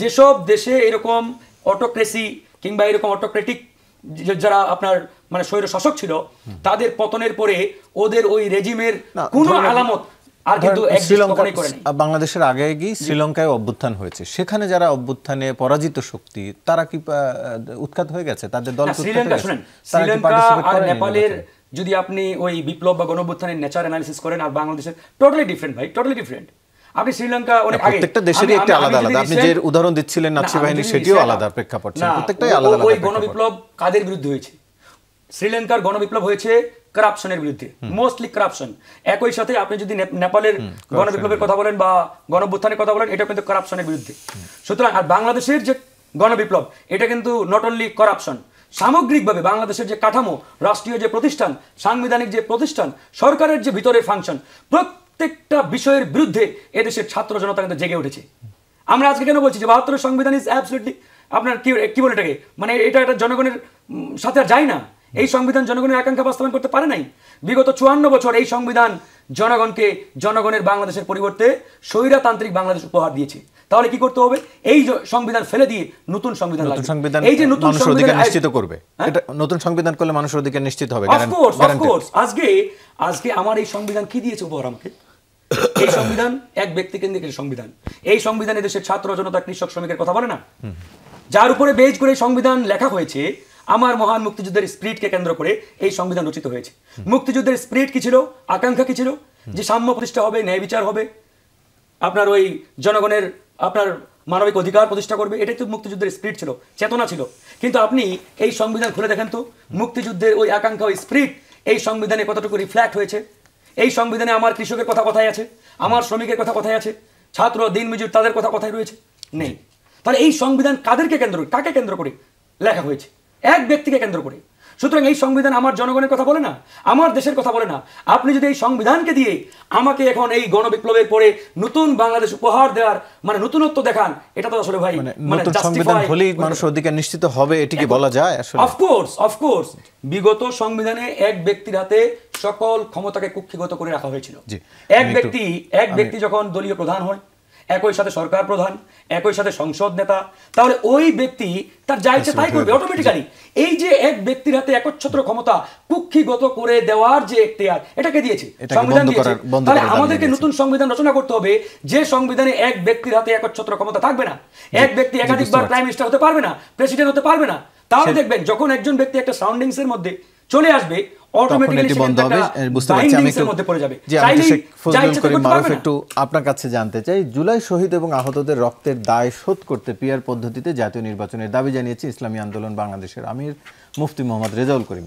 যেসব দেশে এরকম অটোক্রেসি কিংবা এরকম অটোক্রেটিক যারা আপনার মানে স্বৈর শাসক ছিল, তাদের পতনের পরে ওদের ওই রেজিমের কোনো আলামত আর কিন্তু বাংলাদেশের আগে গিয়ে শ্রীলঙ্কায় অভ্যুত্থান হয়েছে, সেখানে যারা অভ্যুত্থানে পরাজিত শক্তি তারা কি উৎখাত হয়ে গেছে? তাদের দল শ্রীলঙ্কা আর নেপালের যদি আপনি ওই বিপ্লব বা গণঅভ্যুত্থানের নেচার অ্যানালিসিস করেন আর বাংলাদেশের, টোটালি ডিফারেন্ট ভাই, টোটালি ডিফারেন্ট। আপনি শ্রীলঙ্কা অনেক আগে, প্রত্যেকটা দেশেরই একটা আলাদা আলাদা, আপনি যে উদাহরণ দিচ্ছিলেন নাৎসি বাহিনী, সেটিও আলাদা প্রেক্ষাপট ছিল, প্রত্যেকটাই আলাদা আলাদা। ওই গণবিপ্লব কাদের বিরুদ্ধে হয়েছে? শ্রীলঙ্কার গণবিপ্লব হয়েছে কারাপশনের বিরুদ্ধে, মোস্টলি কারাপশন। একই সাথে আপনি যদি নেপালের গণবিপ্লবের কথা বলেন বা গণঅভ্যুত্থানের কথা বলেন, এটা কিন্তু কারাপশনের বিরুদ্ধে। সুতরাং আর বাংলাদেশের যে গণবিপ্লব, এটা কিন্তু নট অনলি কারাপশন, সামগ্রিকভাবে বাংলাদেশের যে কাঠামো, রাষ্ট্রীয় যে প্রতিষ্ঠান, সাংবিধানিক যে প্রতিষ্ঠান, সরকারের যে ভিতরের ফাংশন, প্রত্যেকটা বিষয়ের বিরুদ্ধে এদেশের ছাত্র জনতা কিন্তু জেগে উঠেছে। আমরা আজকে কেন বলছি যে 72 সংবিধান ইজ অ্যাবসলিউটলি আপনার কি বলে এটাকে, মানে এটা একটা জনগণের সাথে আর যায় না। এই সংবিধান জনগণের আকাঙ্ক্ষা বাস্তবায়ন করতে পারে নাই। বিগত 54 বছর এই সংবিধান জনগণকে জনগণের বাংলাদেশের পরিবর্তে স্বৈরতান্ত্রিক বাংলাদেশ উপহার দিয়েছে। তাহলে কি করতে হবে? এই সংবিধান ফেলে দিয়ে নতুন সংবিধান লাগবে। এই যে নতুন মানুষের অধিকার নিশ্চিত করবে, এটা নতুন সংবিধান করলে মানুষের অধিকার নিশ্চিত হবে। অফকোর্স আজকে আমার এই সংবিধান কি দিয়েছে উপহার আমাকে? এই সংবিধান এক ব্যক্তি কেন্দ্রিক সংবিধান। এই সংবিধানে দেশের ছাত্র জনতা কৃষক শ্রমিকের কথা বলে না, যার উপরে বেজ করে সংবিধান লেখা হয়েছে। আমার মহান মুক্তিযুদ্ধের স্পিরিটকে কেন্দ্র করে এই সংবিধান রচিত হয়েছে। মুক্তিযুদ্ধের স্পিরিট কি ছিল, আকাঙ্ক্ষা কি ছিল? যে সাম্য প্রতিষ্ঠা হবে, ন্যায় বিচার হবে, আপনার ওই জনগণের আপনার মানবিক অধিকার প্রতিষ্ঠা করবে। এটাই তো মুক্তিযুদ্ধের স্পিরিট ছিল, চেতনা ছিল। কিন্তু আপনি এই সংবিধান খুলে দেখেন তো, মুক্তিযুদ্ধের ওই আকাঙ্ক্ষা, ওই স্পিরিট এই সংবিধানে কতটুকু রিফ্ল্যাক্ট হয়েছে? এই সংবিধানে আমার কৃষকের কথা কোথায় আছে? আমার শ্রমিকের কথা কোথায় আছে? ছাত্র দিনমজুর তাদের কথা কোথায় রয়েছে? নেই। তাহলে এই সংবিধান কাদেরকে কেন্দ্র করে, কাকে কেন্দ্র করে লেখা হয়েছে? এক ব্যক্তিকে কেন্দ্র করে। সুতরাং এই সংবিধান আমার জনগণের কথা বলে না, আমার দেশের কথা বলে না। আপনি যদি এই সংবিধানকে দিয়ে আমাকে এখন এই গণবিপ্লবের পরে নতুন বাংলাদেশ উপহার দেওয়ার মানে নতুনত্ব দেখান, এটা তো আসলে ভাই নতুন সংবিধান হলেই মানুষের অধিকার নিশ্চিত হবে, এটা কি বলা যায় আসলে? অফকোর্স বিগত সংবিধানে এক ব্যক্তির হাতে সকল ক্ষমতাকে কুক্ষিগত করে রাখা হয়েছিল। এক ব্যক্তি যখন দলীয় প্রধান হয়, একই সাথে সরকার প্রধান, একই সাথে সংসদ নেতা, তাহলে ওই ব্যক্তি তার যা ইচ্ছে তাই করবে অটোমেটিক্যালি। এই যে এক ব্যক্তির হাতে একচ্ছত্র ক্ষমতা কুক্ষিগত করে দেওয়ার যে এখতিয়ার, এটাকে দিয়েছে সংবিধান দিয়েছে। তাহলে আমাদেরকে নতুন সংবিধান রচনা করতে হবে যে সংবিধানে এক ব্যক্তির হাতে একচ্ছত্র ক্ষমতা থাকবে না, এক ব্যক্তি একাধিকবার প্রাইম মিনিস্টার হতে পারবে না, প্রেসিডেন্ট হতে পারবে না। তাহলে দেখবেন যখন একজন ব্যক্তি একটা সারাউন্ডিংস এর মধ্যে চলে আসবে, আপনার কাছে জানতে চাই, জুলাই শহীদ এবং আহতদের রক্তের দায় শোধ করতে পিআর পদ্ধতিতে জাতীয় নির্বাচনের দাবি জানিয়েছে ইসলামী আন্দোলন বাংলাদেশের আমির মুফতি মোহাম্মদ রেজাউল করিম।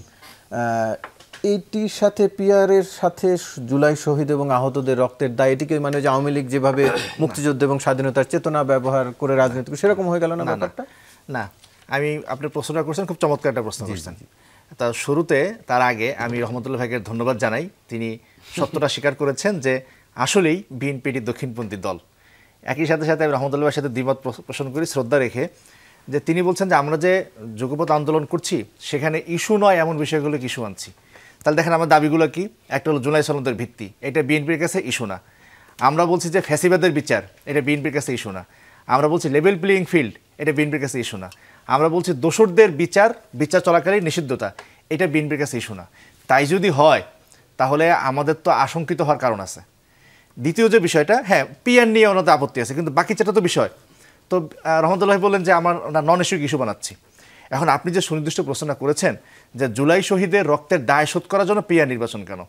এইটির সাথে পিআরের সাথে জুলাই শহীদ এবং আহতদের রক্তের দায়, এটিকে মানে যে আওয়ামী লীগ যেভাবে মুক্তিযুদ্ধ এবং স্বাধীনতার চেতনা ব্যবহার করে রাজনীতি, সেরকম হয়ে গেল না ব্যাপারটা? না, আমি আপনি প্রশ্নটা করছেন, খুব চমৎকার একটা প্রশ্ন করছেন। তার শুরুতে তার আগে আমি রহমতুল্লাহ ভাইকে ধন্যবাদ জানাই, তিনি সত্যটা স্বীকার করেছেন যে আসলেই বিএনপিটি দক্ষিণপন্থী দল। একই সাথে সাথে আমি রহমতুল্লাহ ভাইয়ের সাথে দ্বিমত পোষণ করি শ্রদ্ধা রেখে, যে তিনি বলছেন যে আমরা যে যুগপৎ আন্দোলন করছি সেখানে ইস্যু নয় এমন বিষয়গুলোকে ইস্যু আনছি। তাহলে দেখেন আমার দাবিগুলো কি? একটা হলো জুলাই সনদের ভিত্তি, এটা বিএনপির কাছে ইস্যু না। আমরা বলছি যে ফ্যাসিবাদের বিচার, এটা বিএনপির কাছে ইস্যু না। আমরা বলছি লেভেল প্লেয়িং ফিল্ড, এটা বিএনপির কাছে ইস্যু না। আমরা বলছি দোষরদের বিচার চলাকালীন নিষিদ্ধতা, এটা বিএনপির কাছে ইস্যু না। তাই যদি হয় তাহলে আমাদের তো আশঙ্কিত হওয়ার কারণ আছে। দ্বিতীয় যে বিষয়টা, হ্যাঁ পিআর নিয়ে ওনাদের আপত্তি আছে, কিন্তু বাকি যেটা তো বিষয় তো রহমতুল্লাহ বললেন যে আমার নন ইস্যু বানাচ্ছি। এখন আপনি যে সুনির্দিষ্ট প্রশ্নটা করেছেন যে জুলাই শহীদের রক্তের দায় শোধ করার জন্য পিআর নির্বাচন কেন,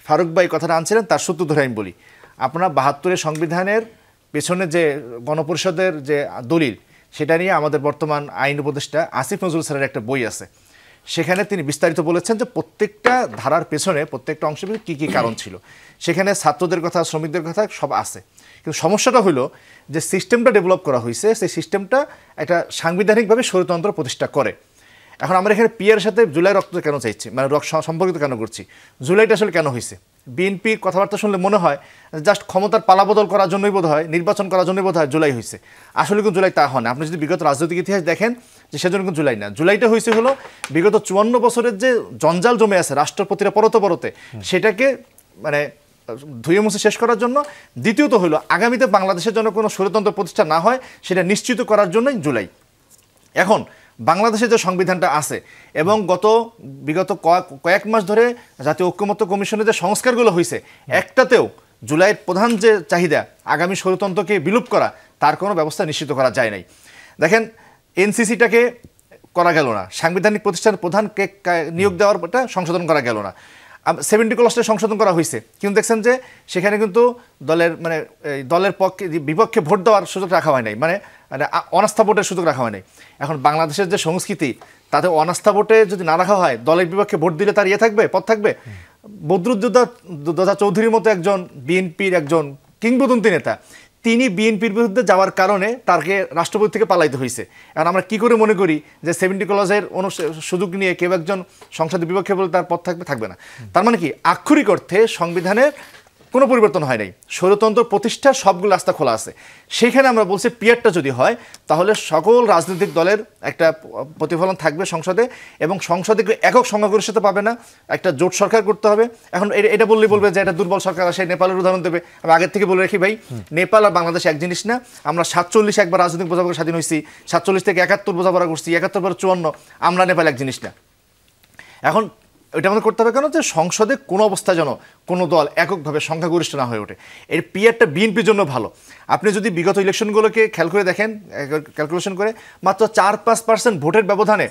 ফারুক ভাই কথাটা আনছিলেন, তার সূত্র ধরে আমি বলি। আপনারা ৭২ সংবিধানের পেছনে যে গণপরিষদের যে দলিল, সেটা নিয়ে আমাদের বর্তমান আইন উপদেষ্টা আসিফ নজরুল স্যারের একটা বই আছে, সেখানে তিনি বিস্তারিত বলেছেন যে প্রত্যেকটা ধারার পেছনে, প্রত্যেকটা অংশের কী কী কারণ ছিল। সেখানে ছাত্রদের কথা, শ্রমিকদের কথা সব আছে। কিন্তু সমস্যাটা হলো যে সিস্টেমটা ডেভেলপ করা হয়েছে, সেই সিস্টেমটা একটা সাংবিধানিকভাবে স্বৈরতন্ত্র প্রতিষ্ঠা করে। এখন আমরা এখানে পিআর সাথে জুলাই রক্ত কেন চাইছি, মানে সম্পর্কিত কেন করছি, জুলাইটা আসলে কেন হয়েছে? বিএনপির কথাবার্তা শুনলে মনে হয় জাস্ট ক্ষমতার পালাবদল করার জন্যই বোধ হয়, নির্বাচন করার জন্যই বোধ হয় জুলাই হয়েছে। আসলে কিন্তু জুলাই তা হয় না। আপনি যদি বিগত রাজনৈতিক ইতিহাস দেখেন যে সেজন্য কিন্তু জুলাই না, জুলাইটা হয়েছে হলো বিগত 54 বছরের যে জঞ্জাল জমে আছে রাষ্ট্রপতিরা পরতে সেটাকে মানে ধুয়ে মুছে শেষ করার জন্য। দ্বিতীয়ত হলো আগামীতে বাংলাদেশের জন্য কোনো স্বৈরতন্ত্র প্রতিষ্ঠা না হয় সেটা নিশ্চিত করার জন্যই জুলাই। এখন বাংলাদেশের যে সংবিধানটা আছে এবং বিগত কয়েক মাস ধরে জাতীয় ঐক্যমত্য কমিশনের যে সংস্কারগুলো হয়েছে, একটাতেও জুলাইয়ের প্রধান যে চাহিদা আগামী স্বৈরতন্ত্রকে বিলুপ করা, তার কোনো ব্যবস্থা নিশ্চিত করা যায় নাই। দেখেন এনসিসিটাকে করা গেল না, সাংবিধানিক প্রতিষ্ঠানের প্রধানকে নিয়োগ দেওয়ারটা সংশোধন করা গেল না। 70 ক্লসটা সংশোধন করা হয়েছে, কিন্তু দেখছেন যে সেখানে কিন্তু দলের বিপক্ষে ভোট দেওয়ার সুযোগ রাখা হয় নাই, মানে অনাস্থা ভোটের সুযোগ রাখা হয় নাই। এখন বাংলাদেশের যে সংস্কৃতি, তাতে অনাস্থা ভোটে যদি না রাখা হয়, দলের বিপক্ষে ভোট দিলে তার পদ থাকবে। বদরুদ্দোজা চৌধুরীর মতো একজন বিএনপির একজন কিংবদন্তি নেতা, তিনি বিএনপির বিরুদ্ধে যাওয়ার কারণে তাকে রাষ্ট্রপতি থেকে পালাইতে হয়েছে। এখন আমরা কি করে মনে করি যে 70 ক্লজের সুযোগ নিয়ে কেউ একজন সংসদের বিপক্ষে বলে তার পদ থাকবে না? তার মানে কি আক্ষরিক অর্থে সংবিধানের কোনো পরিবর্তন হয় নাই, স্বৈরতন্ত্র প্রতিষ্ঠার সবগুলো রাস্তা খোলা আছে। সেখানে আমরা বলছি পিয়ারটা যদি হয় তাহলে সকল রাজনৈতিক দলের একটা প্রতিফলন থাকবে সংসদে, এবং সংসদে একক সংখ্যাগরিষ্ঠতা পাবে না, একটা জোট সরকার করতে হবে। এখন এটা বললেই বলবে যে এটা দুর্বল সরকার আসে, নেপালের উদাহরণ দেবে। আমি আগের থেকে বলে রাখি ভাই, নেপাল আর বাংলাদেশ এক জিনিস না। আমরা 47 একবার রাজনৈতিক বোঝাপড়া স্বাধীন হয়েছি, 47 থেকে 71 বোঝাপড়া করছি, 71 পরে 54, আমরা নেপাল এক জিনিস না। এখন এটা আমাদের করতে হবে কেন, যে সংসদে কোনো অবস্থায় যেন কোনো দল এককভাবে সংখ্যাগরিষ্ঠ না হয়ে ওঠে। এর পিয়ারটা বিএনপির জন্য ভালো। আপনি যদি বিগত ইলেকশনগুলোকে খেয়াল করে দেখেন, ক্যালকুলেশন করে, মাত্র 4-5% ভোটের ব্যবধানে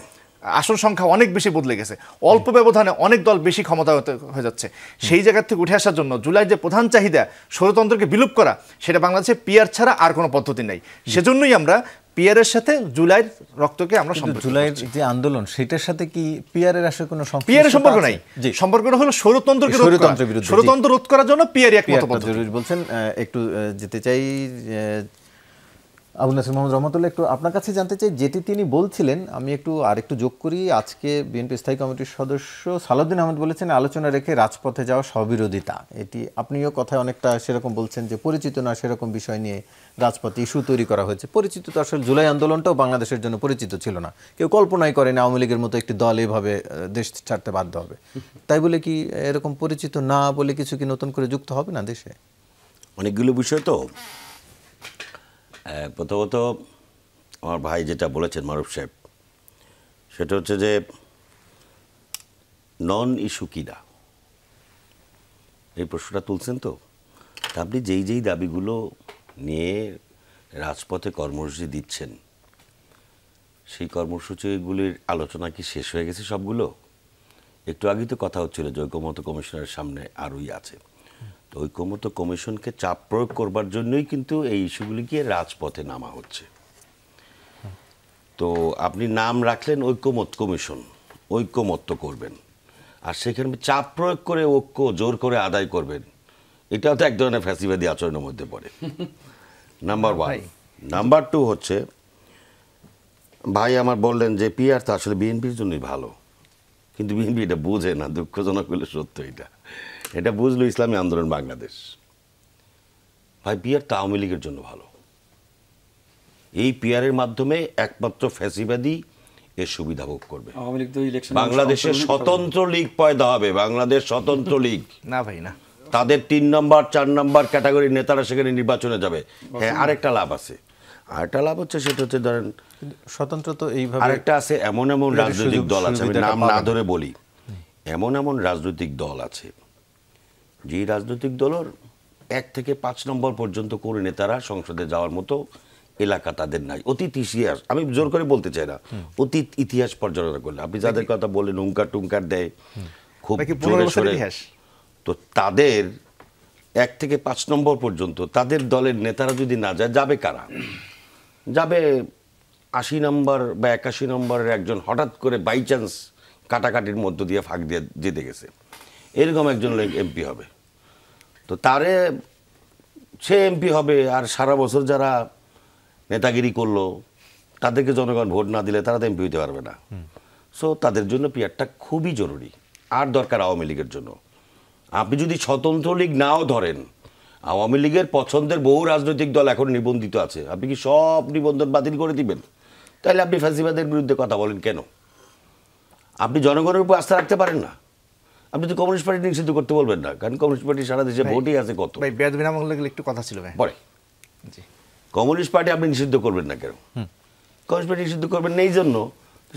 আসন সংখ্যা অনেক বেশি বদলে গেছে, অল্প ব্যবধানে অনেক দল বেশি ক্ষমতা হয়ে যাচ্ছে। সেই জায়গা থেকে উঠে আসার জন্য জুলাইয়ের যে প্রধান চাহিদা স্বৈরতন্ত্রকে বিলুপ করা, সেটা বাংলাদেশে পিয়ার ছাড়া আর কোনো পদ্ধতি নেই। সেজন্যই আমরা পিয়ারের সাথে জুলাইয়ের রক্তকে আমরা জুলাইয়ের যে আন্দোলন, সেটার সাথে কি পিয়ারের আসলে কোনো পিয়ারের সম্পর্ক নাই। সম্পর্কটা হলো স্বৈরতন্ত্রকে রোধ করা, স্বৈরতন্ত্র রোধ করার জন্য পিয়ারই একমাত্র পদ্ধতি বলছেন। একটু যেতে চাই আবু নাসির মোহাম্মদ রহমতুল্লাহ, একটু আপনার কাছে জানতে চাই, যেটি তিনি বলছিলেন আমি আরেকটু যোগ করি। আজকে বিএনপি স্থায়ী কমিটির সদস্য সালাউদ্দিন আহমেদ বলেছেন আলোচনা রেখে রাজপথে যাওয়া স্ববিরোধিতা। এটি আপনিও কথায় অনেকটা সেরকম বলছেন যে পরিচিত না সেরকম বিষয় নিয়ে রাজপথে ইস্যু তৈরি করা হয়েছে। পরিচিত তো আসলে জুলাই আন্দোলনটাও বাংলাদেশের জন্য পরিচিত ছিল না, কেউ কল্পনাই করেন আওয়ামী লীগের মতো একটি দল এভাবে দেশ ছাড়তে বাধ্য হবে। তাই বলে কি এরকম পরিচিত না বলে কিছু কি নতুন করে যুক্ত হবে না দেশে? অনেকগুলো বিষয় তো। প্রথমত আমার ভাই যেটা বলেছেন মারুফ সাহেব, সেটা হচ্ছে যে নন ইস্যু কিনা, এই প্রশ্নটা তুলছেন তো। আপনি যেই দাবিগুলো নিয়ে রাজপথে কর্মসূচি দিচ্ছেন, সেই কর্মসূচিগুলির আলোচনা কি শেষ হয়ে গেছে সবগুলো? একটু আগেই তো কথা হচ্ছিল যে ঐকমত্য কমিশনের সামনে আরোই আছে। তো ঐকমত্য কমিশনকে চাপ প্রয়োগ করবার জন্যই কিন্তু এই ইস্যুগুলিকে রাজপথে নামা হচ্ছে। তো আপনি নাম রাখলেন ঐকমত্য কমিশন, ঐকমত্য করবেন, আর সেখানে চাপ প্রয়োগ করে ঐক্য জোর করে আদায় করবেন, এটাও তো এক ধরনের ফ্যাসিবাদী আচরণের মধ্যে পড়ে। নাম্বার 1। নাম্বার 2 হচ্ছে, ভাই আমার বললেন যে পিআর তো আসলে বিএনপির জন্যই ভালো, কিন্তু বিএনপি এটা বুঝে না। দুঃখজনক হলে সত্য, এটা বুঝলো ইসলামী আন্দোলন বাংলাদেশ। ভাই পিআর তো আওয়ামী লীগের জন্য ভালো। এই পিআরের মাধ্যমে একমাত্র ফ্যাসিবাদী এর সুবিধা ভোগ করবে। বাংলাদেশের স্বতন্ত্র লীগ পয়দা হবে, বাংলাদেশ স্বতন্ত্র লীগ না ভাই না, তাদের 3 নম্বর 4 নম্বর ক্যাটাগরির নেতারা সেখানে নির্বাচনে যাবে। হ্যাঁ, আরেকটা লাভ আছে, আরেকটা লাভ হচ্ছে, সেটা হচ্ছে ধরেন স্বতন্ত্র তো এইভাবে আরেকটা আছে, এমন রাজনৈতিক দল আছে, আমি নাম না ধরে বলি, এমন রাজনৈতিক দল আছে যে রাজনৈতিক দলের 1 থেকে 5 নম্বর পর্যন্ত করে নেতারা সংসদে যাওয়ার মতো এলাকা তাদের নাই। অতীত ইতিহাস, আমি জোর করে বলতে চাই না, অতীত ইতিহাস পর্যালোচনা করলে আপনি যাদের কথা বললেন হুঙ্কার টুঙ্কার দেয় খুব জোরে সোরে, তো তাদের 1 থেকে 5 নম্বর পর্যন্ত তাদের দলের নেতারা যদি না যায়, যাবে কারা? যাবে 80 নম্বর বা 81 নম্বরের একজন হঠাৎ করে বাই চান্স কাটাকাটির মধ্য দিয়ে ফাঁক দিয়ে জিতে গেছে, এরকম একজন এমপি হবে। তো তারে সে এমপি হবে, আর সারা বছর যারা নেতাগিরি করলো তাদেরকে জনগণ ভোট না দিলে তারা তো এমপি হতে পারবে না। সো তাদের জন্য পিআরটা খুবই জরুরি। আর দরকার আওয়ামী লীগের জন্য। আপনি যদি স্বতন্ত্র লীগ নাও ধরেন, আওয়ামী লীগের পছন্দের বহু রাজনৈতিক দল এখন নিবন্ধিত আছে, আপনি কি সব নিবন্ধন বাতিল করে দিবেন? তাহলে আপনি ফ্যাসিবাদের বিরুদ্ধে কথা বলেন কেন? আপনি জনগণের উপর আস্থা রাখতে পারেন না। আপনি তো কমিউনিস্ট পার্টি নিষিদ্ধ করতে বলবেন না, কারণ কমিউনিস্ট পার্টি সারা দেশে ভোটই আছে কত। ভাই বেয়াদবি নাম হলে একটু কথা ছিল ভাই পরে। কমিউনিস্ট পার্টি আপনি নিষিদ্ধ করবেন না কেন? কমিউনিস্ট পার্টি নিষিদ্ধ করবেন না এই জন্য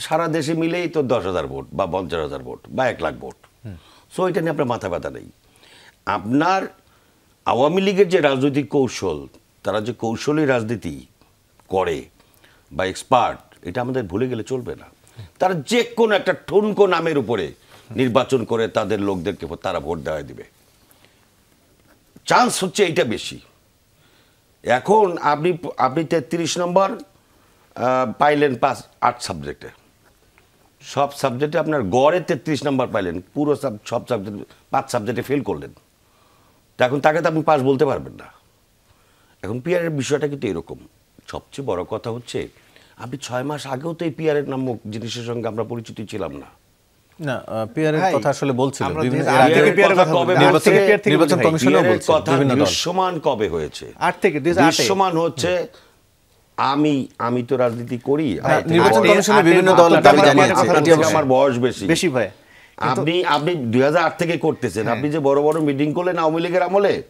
সারা দেশে মিলেই তো 10,000 ভোট বা 50,000 ভোট বা 1 লাখ ভোট। সো এটা নিয়ে আপনার মাথা ব্যথা নেই। আপনার আওয়ামী লীগের যে রাজনৈতিক কৌশল, তারা যে কৌশলী রাজনীতি করে বা এক্সপার্ট, এটা আমাদের ভুলে গেলে চলবে না। তারা যে কোনো একটা ঠুনকো নামের উপরে নির্বাচন করে তাদের লোকদেরকে তারা ভোট দেওয়া দিবে, চান্স হচ্ছে এইটা বেশি। এখন আপনি 33 নম্বর পাইলেন 8 সাবজেক্টে, সব সাবজেক্টে আপনার গড়ে 33 নম্বর পাইলেন, পুরো সব সাবজেক্ট 5 সাবজেক্টে ফেল করলেন, তো এখন তাকে তো আপনি পাস বলতে পারবেন না। এখন পিআরের বিষয়টা কিন্তু এরকম। সবচেয়ে বড় কথা হচ্ছে, আপনি 6 মাস আগেও তো এই পিআরের নামক জিনিসের সঙ্গে আমরা পরিচিত ছিলাম না। না পিয়ারের ভাই, কথা আসলে বলছিল আমরা বিভিন্ন যে- এর আগে থেকে পিয়ারের কথা বলি। নির্বাচন আট থেকে পিয়ার থেকে নির্বাচন বলি ভাই। কমিশনও পিয়ারের বলছে কথা বিভিন্ন দল। দৃশ্যমান কবে হয়েছে? 8 থেকে 2008 দৃশ্যমান হচ্ছে আমি তো রাজনীতি করি। নির্বাচন আটে- কমিশনে আটে- বিভিন্ন আটে- দল আটে- দাবি আটে- জানিয়েছে আটে- এটি আটে- অবশ্য। আমার বয়স বেশি। বেশি ভাই। আপনি 2008 থেকে করতেছেন, আপনি যে বড় বড় মিটিং করলেন আওয়ামী লীগের আমলে,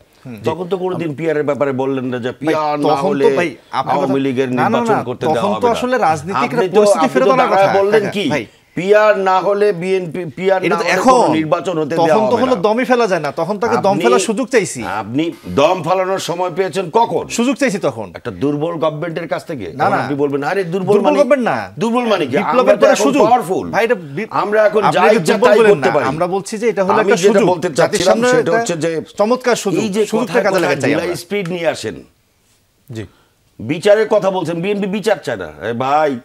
তখন তো কোনোদিন পিয়ারের ব্যাপারে বললেন না যে পিয়ার না তখন তো হলে ভাই, আপনার কথা- আওয়ামী লীগের না, না, না, নির্বাচন করতে দেওয়া তখন হবে তো না। আসলে রাজনীতিকরা আপনি তো- পরিস্থিতি আপনি ফেরত তো আনার দাঁড়ায় কথা, বললেন কাকা, কি ভাই। পিয়ার না হলে বিএনপি পিয়ার এটা না তো হলে এখন কোনো নির্বাচন হতে দেওয়া তখন তো হবে হলো না। দমই ফেলা যায় না, তখন তাকে দম আপনি- ফেলার সুযোগ চাইছি, আপনি দম ফালানোর সময় পেয়েছেন কখন? সুযোগ চাইছি তখন। একটা দুর্বল গভর্নমেন্টের কাছ থেকে। না, তখন না। আপনি বলবেন আরে দুর্বল দুর্বল মানে government না। দুর্বল মানে কি? বিপ্লবের আমরা তো পরে এখন সুযোগ। powerful। ভাই, এটা আমরা এখন আপনি যা এটা ইচ্ছা দুর্বল তাই বললেন করতে না। পারি। আমরা বলছি যে এটা হলো আমি একটা যেটা সুযোগ, বলতে জাতির চাচ্ছিলাম সামনে সেটা একটা হচ্ছে যে চমৎকার সুযোগ, এই যে সুযোগটা কাজে লাগাতে চাই জুলাই আমরা। স্পিড নিয়ে আসেন, জি বিচারের কথা বলছেন, বিএনপি বিচার চায় না। এ ভাই,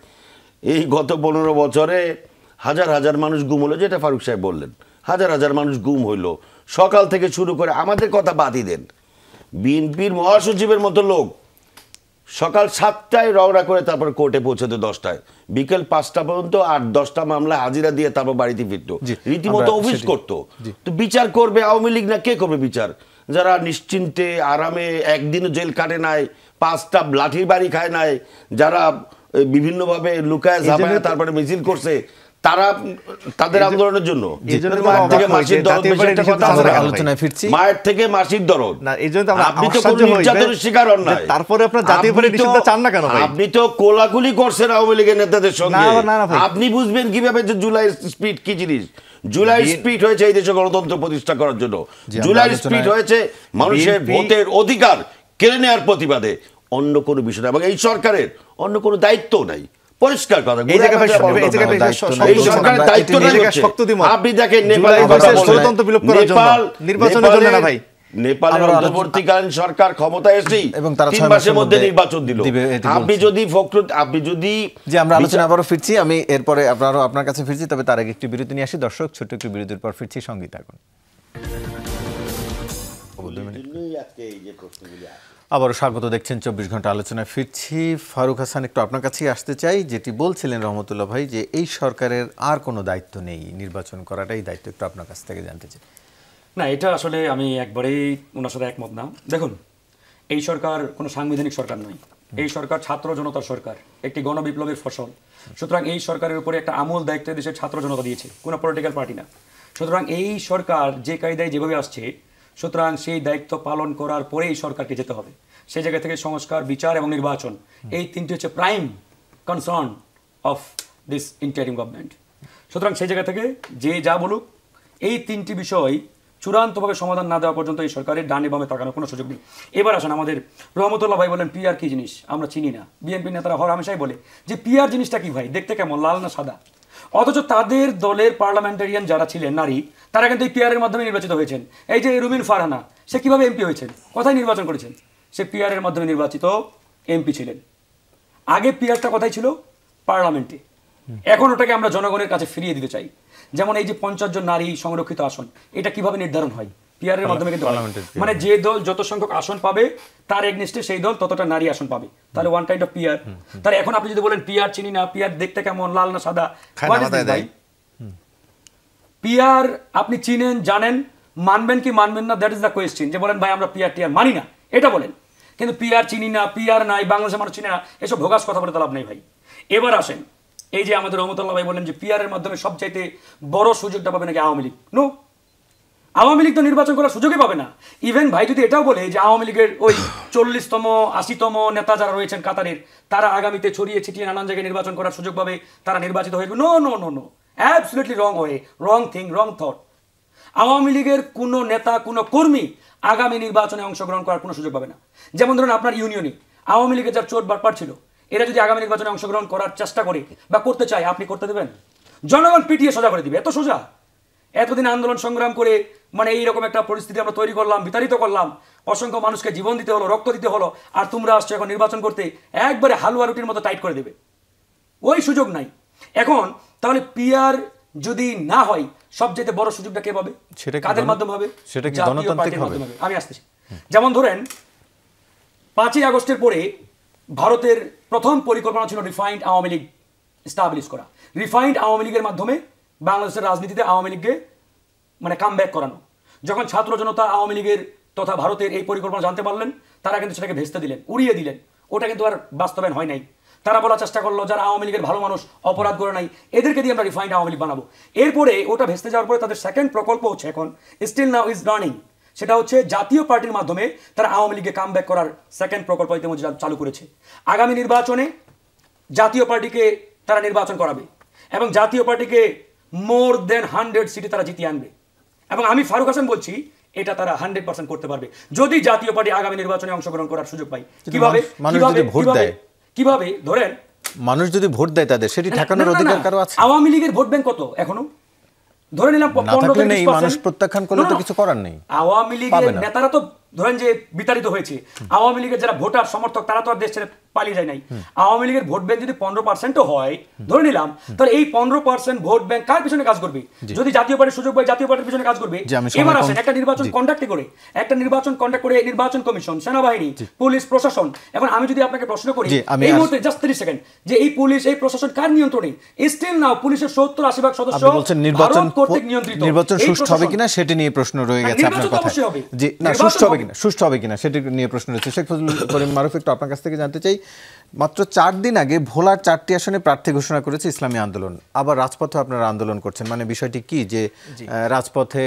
এই গত 15 বছরে হাজার হাজার মানুষ গুম হলো, যেটা ফারুক সাহেব বললেন, হাজার হাজার মানুষ গুম হইলো। সকাল থেকে শুরু করে আমাদের কথা বাদই দেন, বিএনপির মহাসচিবের মতো লোক সকাল 7টায় রওনা করে তারপর কোর্টে পৌঁছতে 10টায়, বিকেল 5টা পর্যন্ত 8-10টা মামলা হাজিরা দিয়ে তারপর বাড়িতে ফিরতো, জি, রীতিমতো আমরা অফিস সেটি- করতো। তো বিচার করবে আওয়ামী লীগ না কে করবে বিচার? যারা নিশ্চিন্তে আরামে একদিনও জেল কাটে নাই, 5টা লাঠির বাড়ি খায় নাই, যারা বিভিন্নভাবে লুকায় ঝাপায় তারপরে মিছিল করছে, তারা তাদের আন্দোলনের জন্য এই জন্য তো মায়ের আমরা থেকে অবাক হই মাসির যে দরদ জাতীয় বেশি পার্টির একটা নিষিদ্ধ কথা আছে আমরা না? আলোচনায় ফিরছি। মায়ের থেকে মাসির দরদ। না, এই জন্য তো আমরা আপনি তো আশ্চর্য কোনো হই যে- নির্যাতনের শিকার হন নাই। যে তারপরে আপনার জাতীয় আপনি পার্টির তো- নিষিদ্ধ চান না কেন ভাই? আপনি তো কোলাকুলি করছেন আওয়ামী লীগের নেতাদের সঙ্গে। না, না, না ভাই। আপনি বুঝবেন কিভাবে যে জুলাই স্পিড কি জিনিস? জুলাই স্পিড হয়েছে এই দেশে গণতন্ত্র প্রতিষ্ঠা করার জন্য। জি, আমরা জুলাই আলোচনায়- স্পিড হয়েছে মানুষের BNP ভোটের অধিকার কেড়ে নেওয়ার প্রতিবাদে, অন্য কোনো বিষয় না। এবং এই সরকারের অন্য কোনো দায়িত্ব নাই, পরিষ্কার কথা। এই জায়গায় ভাই, এই জায়গায় ভাই দায়িত্ব শক্ত নাই। এই সরকারের আমরা দায়িত্ব এটি নাই নিয়ে হচ্ছে। শক্ত দ্বিমত। আপনি দেখেন জুলাই নেপালের কথা আগস্টে বলেন। ষড়যন্ত্র বিলোপ করার জন্য, নির্বাচনের জন্য না ভাই। নেপালের আমরা অন্তর্বর্তীকালীন সরকার ক্ষমতায় এসেই এবং তারা 3 6 মাসের মধ্যে নির্বাচন দিল। দিবে, এটি আপনি বলছে। যদি আপনি যদি যে আমরা আলোচনা আবারও ফিরছি, আমি এরপরে আপনার কাছে ফিরছি, তবে তার আগে একটি বিরতি নিয়ে আসি। দর্শক, ছোট্ট একটি বিরতির পর ফিরছি, সঙ্গেই থাকুন। আবারও স্বাগত, দেখছেন 24 ঘন্টা আলোচনায় ফিরছি। ফারুক হাসান, একটু আপনার কাছেই আসতে চাই, যেটি বলছিলেন রহমতুল্লাহ ভাই, যে এই সরকারের আর কোনো দায়িত্ব নেই, নির্বাচন করাটাই দায়িত্ব, একটু আপনার কাছ থেকে জানতে চাই। না, এটা আসলে আমি একবারেই ওনার সাথে একমত না। দেখুন, এই সরকার কোনো সাংবিধানিক সরকার নয়, এই সরকার ছাত্র জনতার সরকার, একটি গণবিপ্লবের ফসল। সুতরাং এই সরকারের উপরে একটা আমূল দায়িত্ব দেশের ছাত্র জনতা দিয়েছে, কোনো পলিটিক্যাল পার্টি না। সুতরাং এই সরকার যে কায়দায় যেভাবে আসছে, সুতরাং সেই দায়িত্ব পালন করার পরে এই সরকারকে যেতে হবে। সেই জায়গা থেকে সংস্কার, বিচার এবং নির্বাচন, এই তিনটি হচ্ছে prime concern of this interim government. সুতরাং সেই জায়গা থেকে যে যা বলুক, এই তিনটি বিষয় চূড়ান্তভাবে সমাধান না দেওয়া পর্যন্ত এই সরকারের ডানে বামে তাকানোর কোনো সুযোগ নেই। এবার আসেন, আমাদের রহমতুল্লাহ ভাই বলেন পিআর কি জিনিস আমরা চিনি না। বিএনপি নেতারা হর হামেশাই বলে যে পিআর জিনিসটা কি ভাই, দেখতে কেমন, লাল না সাদা? অথচ তাদের দলের পার্লামেন্টারিয়ান যারা ছিলেন নারী, তারা কিন্তু এই পিআরের মাধ্যমে নির্বাচিত হয়েছেন। এই যে রুমিন ফারহানা, সে কিভাবে এমপি হয়েছেন, কোথায় নির্বাচন করেছেন? সে পিআরের মাধ্যমে নির্বাচিত এমপি ছিলেন। আগে পিআরটা কোথায় ছিল? পার্লামেন্টে। এখন ওটাকে আমরা জনগণের কাছে ফিরিয়ে দিতে চাই। যেমন এই যে 50 জন নারী সংরক্ষিত আসন, এটা কিভাবে নির্ধারণ হয়? পিআরের মাধ্যমে কিন্তু হয়। মানে যে দল যত সংখ্যক আসন পাবে তার এগনেস্টে সেই দল ততটা নারী আসন পাবে, তাহলে ওয়ান কাইন্ড অফ পিআর। তাহলে এখন আপনি যদি বলেন পিআর চিনি না, পিআর দেখতে কেমন, লাল না সাদা, হোয়াট ইজ দিস ভাই? পিআর আপনি চিনেন, জানেন, মানবেন কি মানবেন না, দ্যাট ইজ দ্য কোয়েশ্চেন। যে বলেন ভাই আমরা পিআর টিআর মানি না, এটা বলেন। কিন্তু পিআর চিনি না, পিআর নাই, বাংলাদেশের মানুষ চিনি না, এসব ভোগাস কথা বলে তো লাভ নেই ভাই। এবার আসেন, এই যে আমাদের রহমতুল্লাহ ভাই বলেন যে পিআরের মাধ্যমে সবচাইতে বড় সুযোগটা পাবে নাকি আওয়ামী লীগ। নো, আওয়ামী লীগ তো নির্বাচন করার সুযোগই পাবে না। ইভেন ভাই যদি এটাও বলে যে আওয়ামী লীগের ওই 40তম 80তম নেতা যারা রয়েছেন কাতারের, তারা আগামীতে ছড়িয়ে ছিটিয়ে নানান জায়গায় নির্বাচন করার সুযোগ পাবে, তারা নির্বাচিত হয়ে যাবে, no no no no, absolutely wrong way, wrong thing, wrong thought. Awami লীগের কোনো নেতা, কোনো কর্মী আগামী নির্বাচনে অংশগ্রহণ করার কোনো সুযোগ পাবে না। যেমন ধরুন আপনার ইউনিয়নে আওয়ামী লীগের যার চোট বাটপাট ছিল, এরা যদি আগামী নির্বাচনে অংশগ্রহণ করার চেষ্টা করে বা করতে চায়, আপনি করতে দেবেন? জনগণ পিটিয়ে সোজা করে দিবে, এত সোজা। এতদিন আন্দোলন সংগ্রাম করে মানে এইরকম একটা পরিস্থিতি আমরা তৈরি করলাম, বিতাড়িত করলাম, অসংখ্য মানুষকে জীবন দিতে হলো, রক্ত দিতে হলো, আর তোমরা আসছো এখন নির্বাচন করতে, একবারে হালুয়া রুটির মতো টাইট করে দেবে। ওই সুযোগ নাই এখন। তাহলে পিআর যদি না হয়, সবচেয়ে বড় সুযোগটা কে পাবে? কাদের মাধ্যমে হবে? সেটা কি জাতীয় গণতান্ত্রিক পার্টির হবে? মাধ্যমে। আমি আসতেছি। যেমন ধরেন 5ই আগস্টের পরে ভারতের প্রথম পরিকল্পনা ছিল রিফাইন্ড আওয়ামী লীগ এস্টাবলিশ করা। রিফাইন্ড আওয়ামী লীগের মাধ্যমে বাংলাদেশের রাজনীতিতে আওয়ামী লীগকে মানে কাম ব্যাক করানো। যখন ছাত্র জনতা আওয়ামী লীগের তথা ভারতের এই পরিকল্পনা জানতে পারলেন, তারা কিন্তু সেটাকে ভেস্তে দিলেন, উড়িয়ে দিলেন। ওটা কিন্তু আর বাস্তবায়ন হয় নাই। তারা বলার চেষ্টা করলো যারা আওয়ামী লীগের ভালো মানুষ, অপরাধ করে নাই, এদেরকে দিয়ে আমরা রিফাইন্ড আওয়ামী লীগ বানাবো। এরপরে ওটা ভেস্তে যাওয়ার পরে তাদের সেকেন্ড প্রকল্প হচ্ছে এখন স্টিল নাও ইজ রানিং, সেটা হচ্ছে জাতীয় পার্টির মাধ্যমে তারা আওয়ামী লীগকে কাম ব্যাক করার সেকেন্ড প্রকল্প ইতিমধ্যে চালু করেছে। আগামী নির্বাচনে জাতীয় পার্টিকে তারা নির্বাচন করাবে এবং জাতীয় পার্টিকে মোর দেন 100 সিটে তারা জিতিয়ে আনবে। এবং আমি ফারুক হাসান বলছি এটা তারা 100% করতে পারবে যদি জাতীয় পার্টি আগামী নির্বাচনে অংশগ্রহণ করার সুযোগ পায়। কিভাবে? কিভাবে ধরেন মানুষ যদি ভোট দেয় তাদের সেটি ঠেকানোর অধিকার কারো আছে? আওয়ামী লীগের ভোট ব্যাংক কত এখনো? ধরে নিলাম 15-20%। মানুষ প্রত্যাখ্যান করলে তো কিছু করার নেই। আওয়ামী লীগের নেতারা তো ধরেন যে বিতাড়িত হয়েছে, আওয়ামী লীগের যারা ভোটার সমর্থক তারা তো আর দেশ ছেড়ে পালিয়ে যায় নাই। আওয়ামী লীগের ভোট ব্যাংক যদি 15%ও হয় ধরে নিলাম, তাহলে এই 15% ভোট ব্যাংক কার পিছনে কাজ করবে? যদি জাতীয় পার্টির সুযোগ পায় জাতীয় পার্টির পিছনে কাজ করবে। এবার আসেন একটা নির্বাচন কন্ডাক্ট করে, নির্বাচন কমিশন, সেনাবাহিনী, পুলিশ, প্রশাসন। এখন আমি যদি আপনাকে প্রশ্ন করি এই মুহূর্তে জাস্ট 30 সেকেন্ড, যে এই পুলিশ এই প্রশাসন কার নিয়ন্ত্রণে? স্টিল নাও পুলিশের 70-80% সদস্য ভারত কর্তৃক নিয়ন্ত্রিত। নির্বাচন সুষ্ঠু হবে কিনা সেটি নিয়ে প্রশ্ন রয়ে গেছে আপনার কথা। জি না, সুষ্ঠু হবে কিনা সেটি নিয়ে প্রশ্ন রয়েছে। শেখ ফজলুল করিম মারুফ, একটু আপনার কাছ থেকে জানতে চাই, মাত্র 4 দিন আগে ভোলার 4টি আসনে প্রার্থী ঘোষণা করেছে ইসলামী আন্দোলন, আবার রাজপথে আপনারা আন্দোলন করছেন, মানে বিষয়টি কি? যে রাজপথে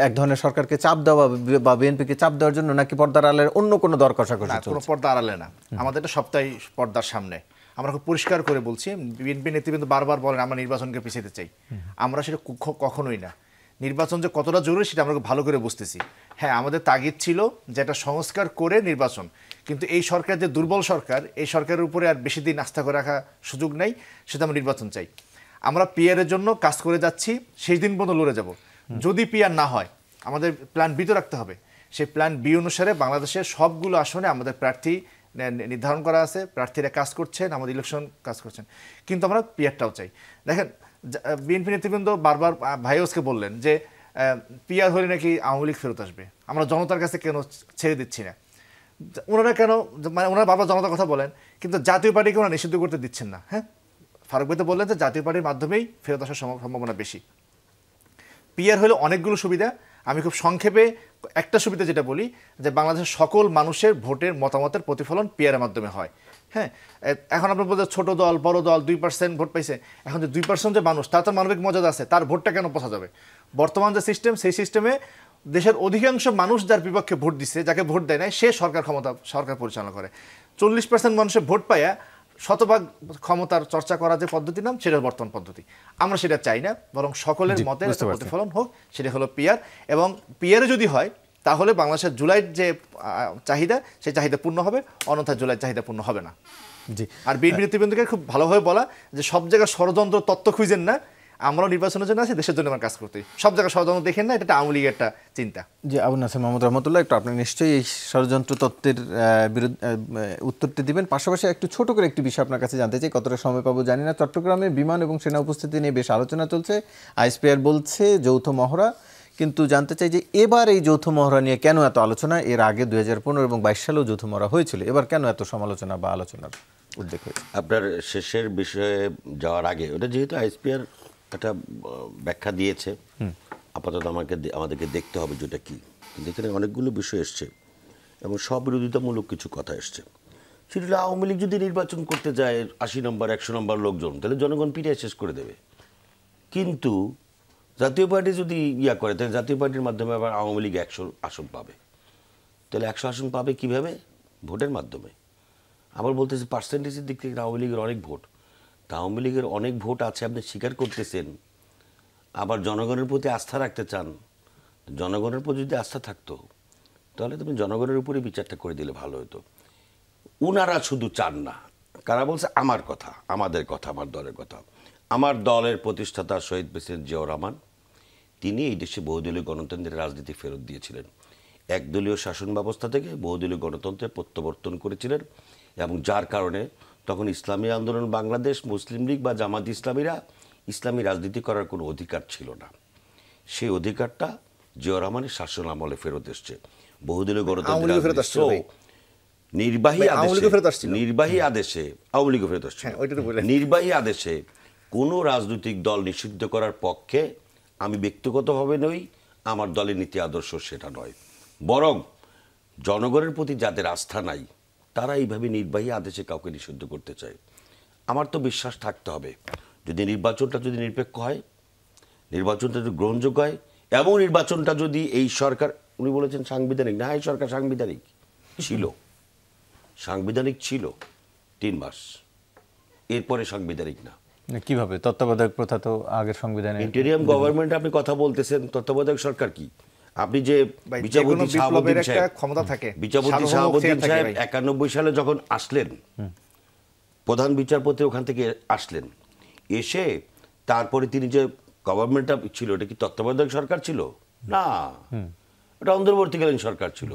এক ধরনের সরকারকে চাপ দেওয়া বা বিএনপিকে চাপ দেওয়ার জন্য, নাকি পর্দার আড়ালের অন্য কোনো দর কষাকষি চলছে? কোনো পর্দা আড়ালে না, আমাদের এটা সপ্তাহে পর্দার সামনে। আমরা খুব পরিষ্কার করে বলছি, বিএনপি নেতৃবৃন্দ বারবার বলেন আমরা নির্বাচনকে পিছাতে চাই, আমরা সেটা কখনোই না। নির্বাচন যে কতটা জরুরি সেটা আমরা ভালো করে বুঝতেছি। হ্যাঁ, আমাদের তাগিদ ছিল যে একটা সংস্কার করে নির্বাচন, কিন্তু এই সরকার যে দুর্বল সরকার, এই সরকারের উপরে আর বেশি দিন আস্থা করে রাখা সুযোগ নেই, সেটা আমরা নির্বাচন চাই। আমরা পিআরের জন্য কাজ করে যাচ্ছি, সেই দিন পর্যন্ত লড়ে যাব। যদি পিআর না হয় আমাদের প্ল্যান বি তো রাখতে হবে। সেই প্ল্যান বি অনুসারে বাংলাদেশের সবগুলো আসনে আমাদের প্রার্থী নির্ধারণ করা আছে, প্রার্থীরা কাজ করছেন, আমাদের ইলেকশন কাজ করছেন, কিন্তু আমরা পিআরটাও চাই। দেখেন, বিএনপি নেতৃবৃন্দ বারবার ভাইওসকে বললেন যে পিআর হলে নাকি আওয়ামী লীগ ফেরত আসবে, আমরা জনতার কাছে কেন ছেড়ে দিচ্ছি না। ওনারা কেন, মানে ওনারা বারবার জনতার কথা বলেন, কিন্তু জাতীয় পার্টিকে ওনারা নিষিদ্ধ করতে দিচ্ছেন না। হ্যাঁ, ফারুক ভাই তো বললেন যে জাতীয় পার্টির মাধ্যমেই ফেরত আসার সম্ভাবনা বেশি। পিআর হলে অনেকগুলো সুবিধা, আমি খুব সংক্ষেপে একটা সুবিধা যেটা বলি, যে বাংলাদেশের সকল মানুষের ভোটের মতামতের প্রতিফলন পিআরের মাধ্যমে হয়। হ্যাঁ, এখন আপনার বলতে ছোট দল বড় দল 2% ভোট পাইছে, এখন যে 2% যে মানুষ, তার তো মানবিক মর্যাদা আছে, তার ভোটটা কেন পোষা যাবে? বর্তমান যে সিস্টেম, সেই সিস্টেমে দেশের অধিকাংশ মানুষ যার বিপক্ষে ভোট দিচ্ছে, যাকে ভোট দেয় নাই, সে সরকার পরিচালনা করে। 40% মানুষের ভোট পাইয়া শতভাগ ক্ষমতার চর্চা করা যে পদ্ধতি নাম, সেটা বর্তমান পদ্ধতি। আমরা সেটা চাই না, বরং সকলের মতের প্রতিফলন হোক, সেটা হলো পিআর। এবং পিআরে যদি হয় তাহলে বাংলাদেশের জুলাইয়ের যে চাহিদা, সেই চাহিদা পূর্ণ হবে, অন্যথায় জুলাইয়ের চাহিদা পূর্ণ হবে না। জি, আর বিএনপি নেতৃবৃন্দকে খুব ভালোভাবে বলা যে সব জায়গায় ষড়যন্ত্র তত্ত্ব খুঁজেন না, আমরাও নির্বাচনের জন্য আছি, দেশের জন্য আমার কাজ করতে, সব জায়গায় ষড়যন্ত্র দেখেন না, এটা আওয়ামী লীগের একটা চিন্তা। জি, আবু নাসের মোহাম্মদ রহমতুল্লাহ, একটু আপনি নিশ্চয়ই এই ষড়যন্ত্র তত্ত্বের বিরুদ্ধে উত্তরটি দিবেন। পাশাপাশি একটু ছোট করে একটি বিষয় আপনার কাছে জানতে চাই, কতটা সময় পাবো জানি না। চট্টগ্রামে বিমান এবং সেনা উপস্থিতি নিয়ে বেশ আলোচনা চলছে, আইএসপিআর বলছে যৌথ মহড়া, কিন্তু জানতে চাই যে এবার এই যৌথ মহড়া নিয়ে কেন এত আলোচনা? এর আগে 2015 এবং 22 সালেও যৌথ মহড়া হয়েছিল, এবার কেন এত সমালোচনা বা আলোচনার উদ্যোগ হয়েছে? আপনার শেষের বিষয়ে যাওয়ার আগে, ওটা যেহেতু আইএসপিআর একটা ব্যাখ্যা দিয়েছে, আপাতত আমাদেরকে দেখতে হবে যেটা কি। কিন্তু এখানে অনেকগুলো বিষয় এসছে এবং সব বিরোধিতামূলক কিছু কথা এসছে। সেটা আওয়ামী লীগ যদি নির্বাচন করতে যায় 80 নম্বর 100 নম্বর লোকজন, তাহলে জনগণ পিটিয়ে শেষ করে দেবে। কিন্তু জাতীয় পার্টি যদি করে, তাহলে জাতীয় পার্টির মাধ্যমে আবার আওয়ামী লীগ 100 আসন পাবে। তাহলে 100 আসন পাবে কিভাবে? ভোটের মাধ্যমে। আবার বলতেছে পার্সেন্টেজের দিক থেকে আওয়ামী লীগের অনেক ভোট, তা আওয়ামী লীগের অনেক ভোট আছে আপনি স্বীকার করতেছেন, আবার জনগণের প্রতি আস্থা রাখতে চান। জনগণের প্রতি যদি আস্থা থাকতো তাহলে তুমি জনগণের উপরে বিচারটা করে দিলে ভালো হতো। উনারা শুধু চান না, কারা বলছে? আমার কথা, আমাদের কথা, আমার দলের কথা। আমার দলের প্রতিষ্ঠাতা শহীদ প্রেসিডেন্ট জিয়াউর রহমান, তিনি এই দেশে বহুদলীয় গণতন্ত্রের রাজনীতি ফেরত দিয়েছিলেন, একদলীয় শাসন ব্যবস্থা থেকে বহুদলীয় গণতন্ত্রে প্রত্যাবর্তন করেছিলেন, এবং যার কারণে তখন ইসলামী আন্দোলন বাংলাদেশ, মুসলিম লীগ বা জামাত ইসলামীরা ইসলামী রাজনীতি করার কোনো অধিকার ছিল না। সেই অধিকারটা জিয়াউর রহমানের শাসন আমলে ফেরত এসছে। বহুদলীয় গণতন্ত্রের নির্বাহী আদেশে আওয়ামী লীগও ফেরত আসছে, নির্বাহী আদেশে কোনো রাজনৈতিক দল নিষিদ্ধ করার পক্ষে আমি ব্যক্তিগতভাবে নই, আমার দলের নীতি আদর্শ সেটা নয়। বরং জনগণের প্রতি যাদের আস্থা নাই তারা এইভাবে নির্বাহী আদেশে কাউকে নিষিদ্ধ করতে চায়। আমার তো বিশ্বাস থাকতে হবে যদি নির্বাচনটা যদি নিরপেক্ষ হয়, নির্বাচনটা যদি গ্রহণযোগ্য হয়, এবং নির্বাচনটা যদি এই সরকার, উনি বলেছেন সাংবিধানিক না, এই সরকার সাংবিধানিক ছিল, সাংবিধানিক ছিল 3 মাস, এরপরে সাংবিধানিক না। কিভাবে? তত্ত্বাবধায়ক প্রথা তো আগের সংবিধানে। ইন্টেরিয়াম গভর্নমেন্ট আপনি কথা বলতেছেন, তত্ত্বাবধায়ক সরকার কি? আপনি যে ভাই, বিচারপতি যেকোনো বিপ্লবের শাহাবুদ্দিন একটা সাহেব, ক্ষমতা থাকে, বিচারপতি সার্বভৌম শাহাবুদ্দিন অধিকার থাকে সাহেব ভাই। 91 সালে যখন আসলেন, প্রধান বিচারপতি ওখান থেকে আসলেন, এসে তারপরে তিনি যে গভর্নমেন্টটা ছিল, এটা কি তত্ত্বাবধায়ক সরকার ছিল? না, এটা অন্তর্বর্তীকালীন সরকার ছিল।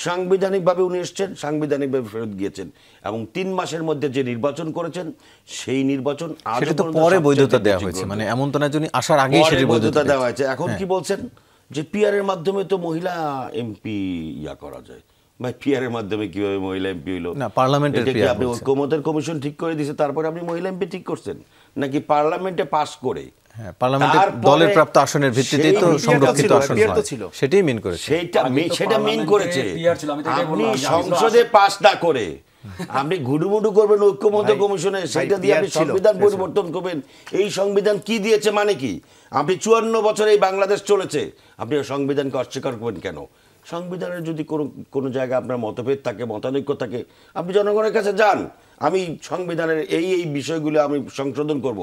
সাংবিধানিকভাবে উনি এসছেন, সাংবিধানিকভাবে ফেরত গিয়েছেন, এবং 3 মাসের মধ্যে যে নির্বাচন করেছেন সেই নির্বাচন আজও সেটা তো পর্যন্ত পরে সবচেয়ে বৈধতা দেওয়া বেশি হয়েছে, গ্রহণযোগ্য। মানে এমন তো না যিনি আসার আগেই পরে সেটা বৈধতা দেওয়া হয়েছে। এখন কি বলছেন যে পিআর এর মাধ্যমে তো মহিলা এমপি করা যায়। ভাই, পিআর এর মাধ্যমে কিভাবে মহিলা এমপি হইলো? না, পার্লামেন্টের এটা কি PR আপনি বলছে। ঐক্যমতের কমিশন ঠিক করে দিয়েছে তারপরে আপনি মহিলা এমপি ঠিক করছেন, নাকি পার্লামেন্টে পাস করে? হ্যাঁ, পার্লামেন্টের তারপরে দলের প্রাপ্ত আসনের ভিত্তিতেই তো সেই সংরক্ষিত আসন PR তো হয়। ছিল। সেটাই মিন করেছে। সেটা মিন করেছে। PR ছিল, আমি তো এটাই আপনি বললাম, যে সংসদে পাস না করে আপনি ঘুডুমুডু করবেন ঐক্যমত কমিশনে, সেটা দিয়ে আপনি PR ছিল। সংবিধান পরিবর্তন করবেন। এই সংবিধান কি দিয়েছে মানে কি? আপনি 54 বছর এই বাংলাদেশ চলেছে, আপনি সংবিধানকে অস্বীকার করবেন কেন? সংবিধানের যদি কোনো জায়গায় আপনার মতভেদ থাকে, মতানৈক্য থাকে, আপনি জনগণের কাছে যান, আমি সংবিধানের এই বিষয়গুলো আমি সংশোধন করব।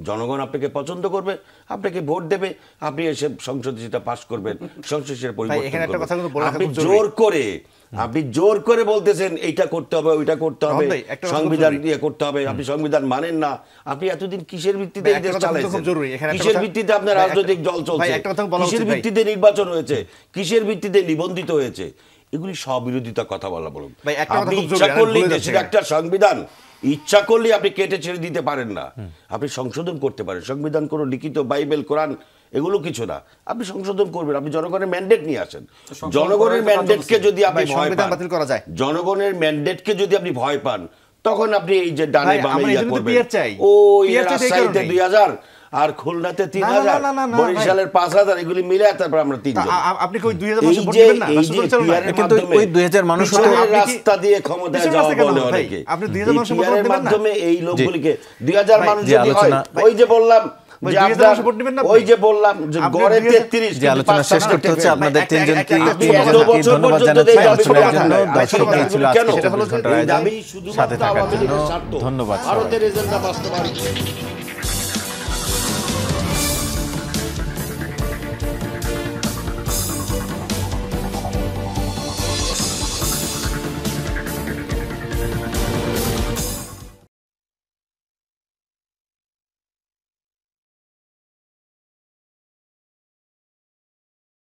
জনগণ আপনাকে পছন্দ করবে, আপনাকে ভোট দেবে, আপনি এসে সংসদে সেটা পাস করবেন, সংসদ সেটা এখানে একটা কথা কিন্তু পরিবর্তন বলা করবে। আপনি খুব জরুরি। জোর করে বলতেছেন এইটা করতে হবে, ওইটা করতে হবে, রহমান ভাই, একটা কথা খুব সংবিধান জরুরি। দিয়ে করতে হবে। আপনি সংবিধান মানেন না। আপনি এতদিন কিসের ভিত্তিতে ভাই, এই দেশ একটা কথা কিন্তু চালাইছেন? খুব জরুরি। এখানে একটা কিসের কথা- ভিত্তিতে আপনার ভাই, রাজনৈতিক দল ভাই, চলছে? একটা কথা বলা কিসের উচিত, ভাই। ভিত্তিতে নির্বাচন হয়েছে? কিসের ভিত্তিতে নিবন্ধিত হয়েছে? এগুলি সব বিরোধিতা কথা বলা বলুন। ভাই, একটা কথা আপনি খুব ইচ্ছা জরুরি, আমি করলেই ভুলে দেশের যাচ্ছি। একটা সংবিধান ইচ্ছা করলে আপনি কেটে ছেড়ে দিতে পারেন না। আপনি সংশোধন করতে পারেন। সংবিধান কোনো লিখিত বাইবেল, কোরআন এগুলো কিছু না। আপনি সংশোধন করবেন, আপনি জনগণের ম্যান্ডেট নিয়ে আসেন। জনগণের ম্যান্ডেটকে যদি আপনি ভাই, ভয় সংবিধান পান, বাতিল করা যায়। জনগণের ম্যান্ডেটকে যদি আপনি ভয় পান, তখন আপনি এই যে ডানে ভাই, বামে আমরা ইয়া এই জন্য তো করবেন। PR চাই। ওই PR চাই তো এই রাজশাহীতে কারণেই। 2000 আর খুলনাতে 3000, না, বরিশালের 5000, এগুলি মিলে তারপর আমরা 3 জন। আপনি কি ওই 2000 মানুষের ভোট দিবেন না? রাষ্ট্র পরিচালনা? PR এর কিন্তু মাধ্যমে ওই 2000 মানুষ তো- পিছনের আপনি কি- রাস্তা দিয়ে ক্ষমতায় পিছনের যাওয়া রাস্তা কেন বলে হবে ভাই? অনেকে। আপনি 2000 মানুষের ভোট PR এর দিবেন না? মাধ্যমে এই লোকগুলিকে 2000 ভাই, মানুষ যে যদি হয়, আলোচনা- ওই যে বললাম ভাই, যে 2000 আপনার মানুষের ভোট দিবেন না আপনি? ওই যে বললাম যে আপনি গড়ে 2000 33 যে আলোচনা শেষ করতে হচ্ছে, আপনাদের একটা- তিনজনকে একটা- আপনি একটা- এত তিনজনকে বছর ধন্যবাদ পর্যন্ত জানাচ্ছি এই আলোচনার কথা জন্য। নয়, দর্শক, ছোট এই কথা ছিল নয়, আজকে সেটা হলো 24 ঘন্টার যে আয়োজন। দাবি সাথে শুধুমাত্র থাকার আওয়ামী জন্য লীগের স্বার্থ, ধন্যবাদ ভারতের সবাইকে। এজেন্ডা বাস্তবায়ন।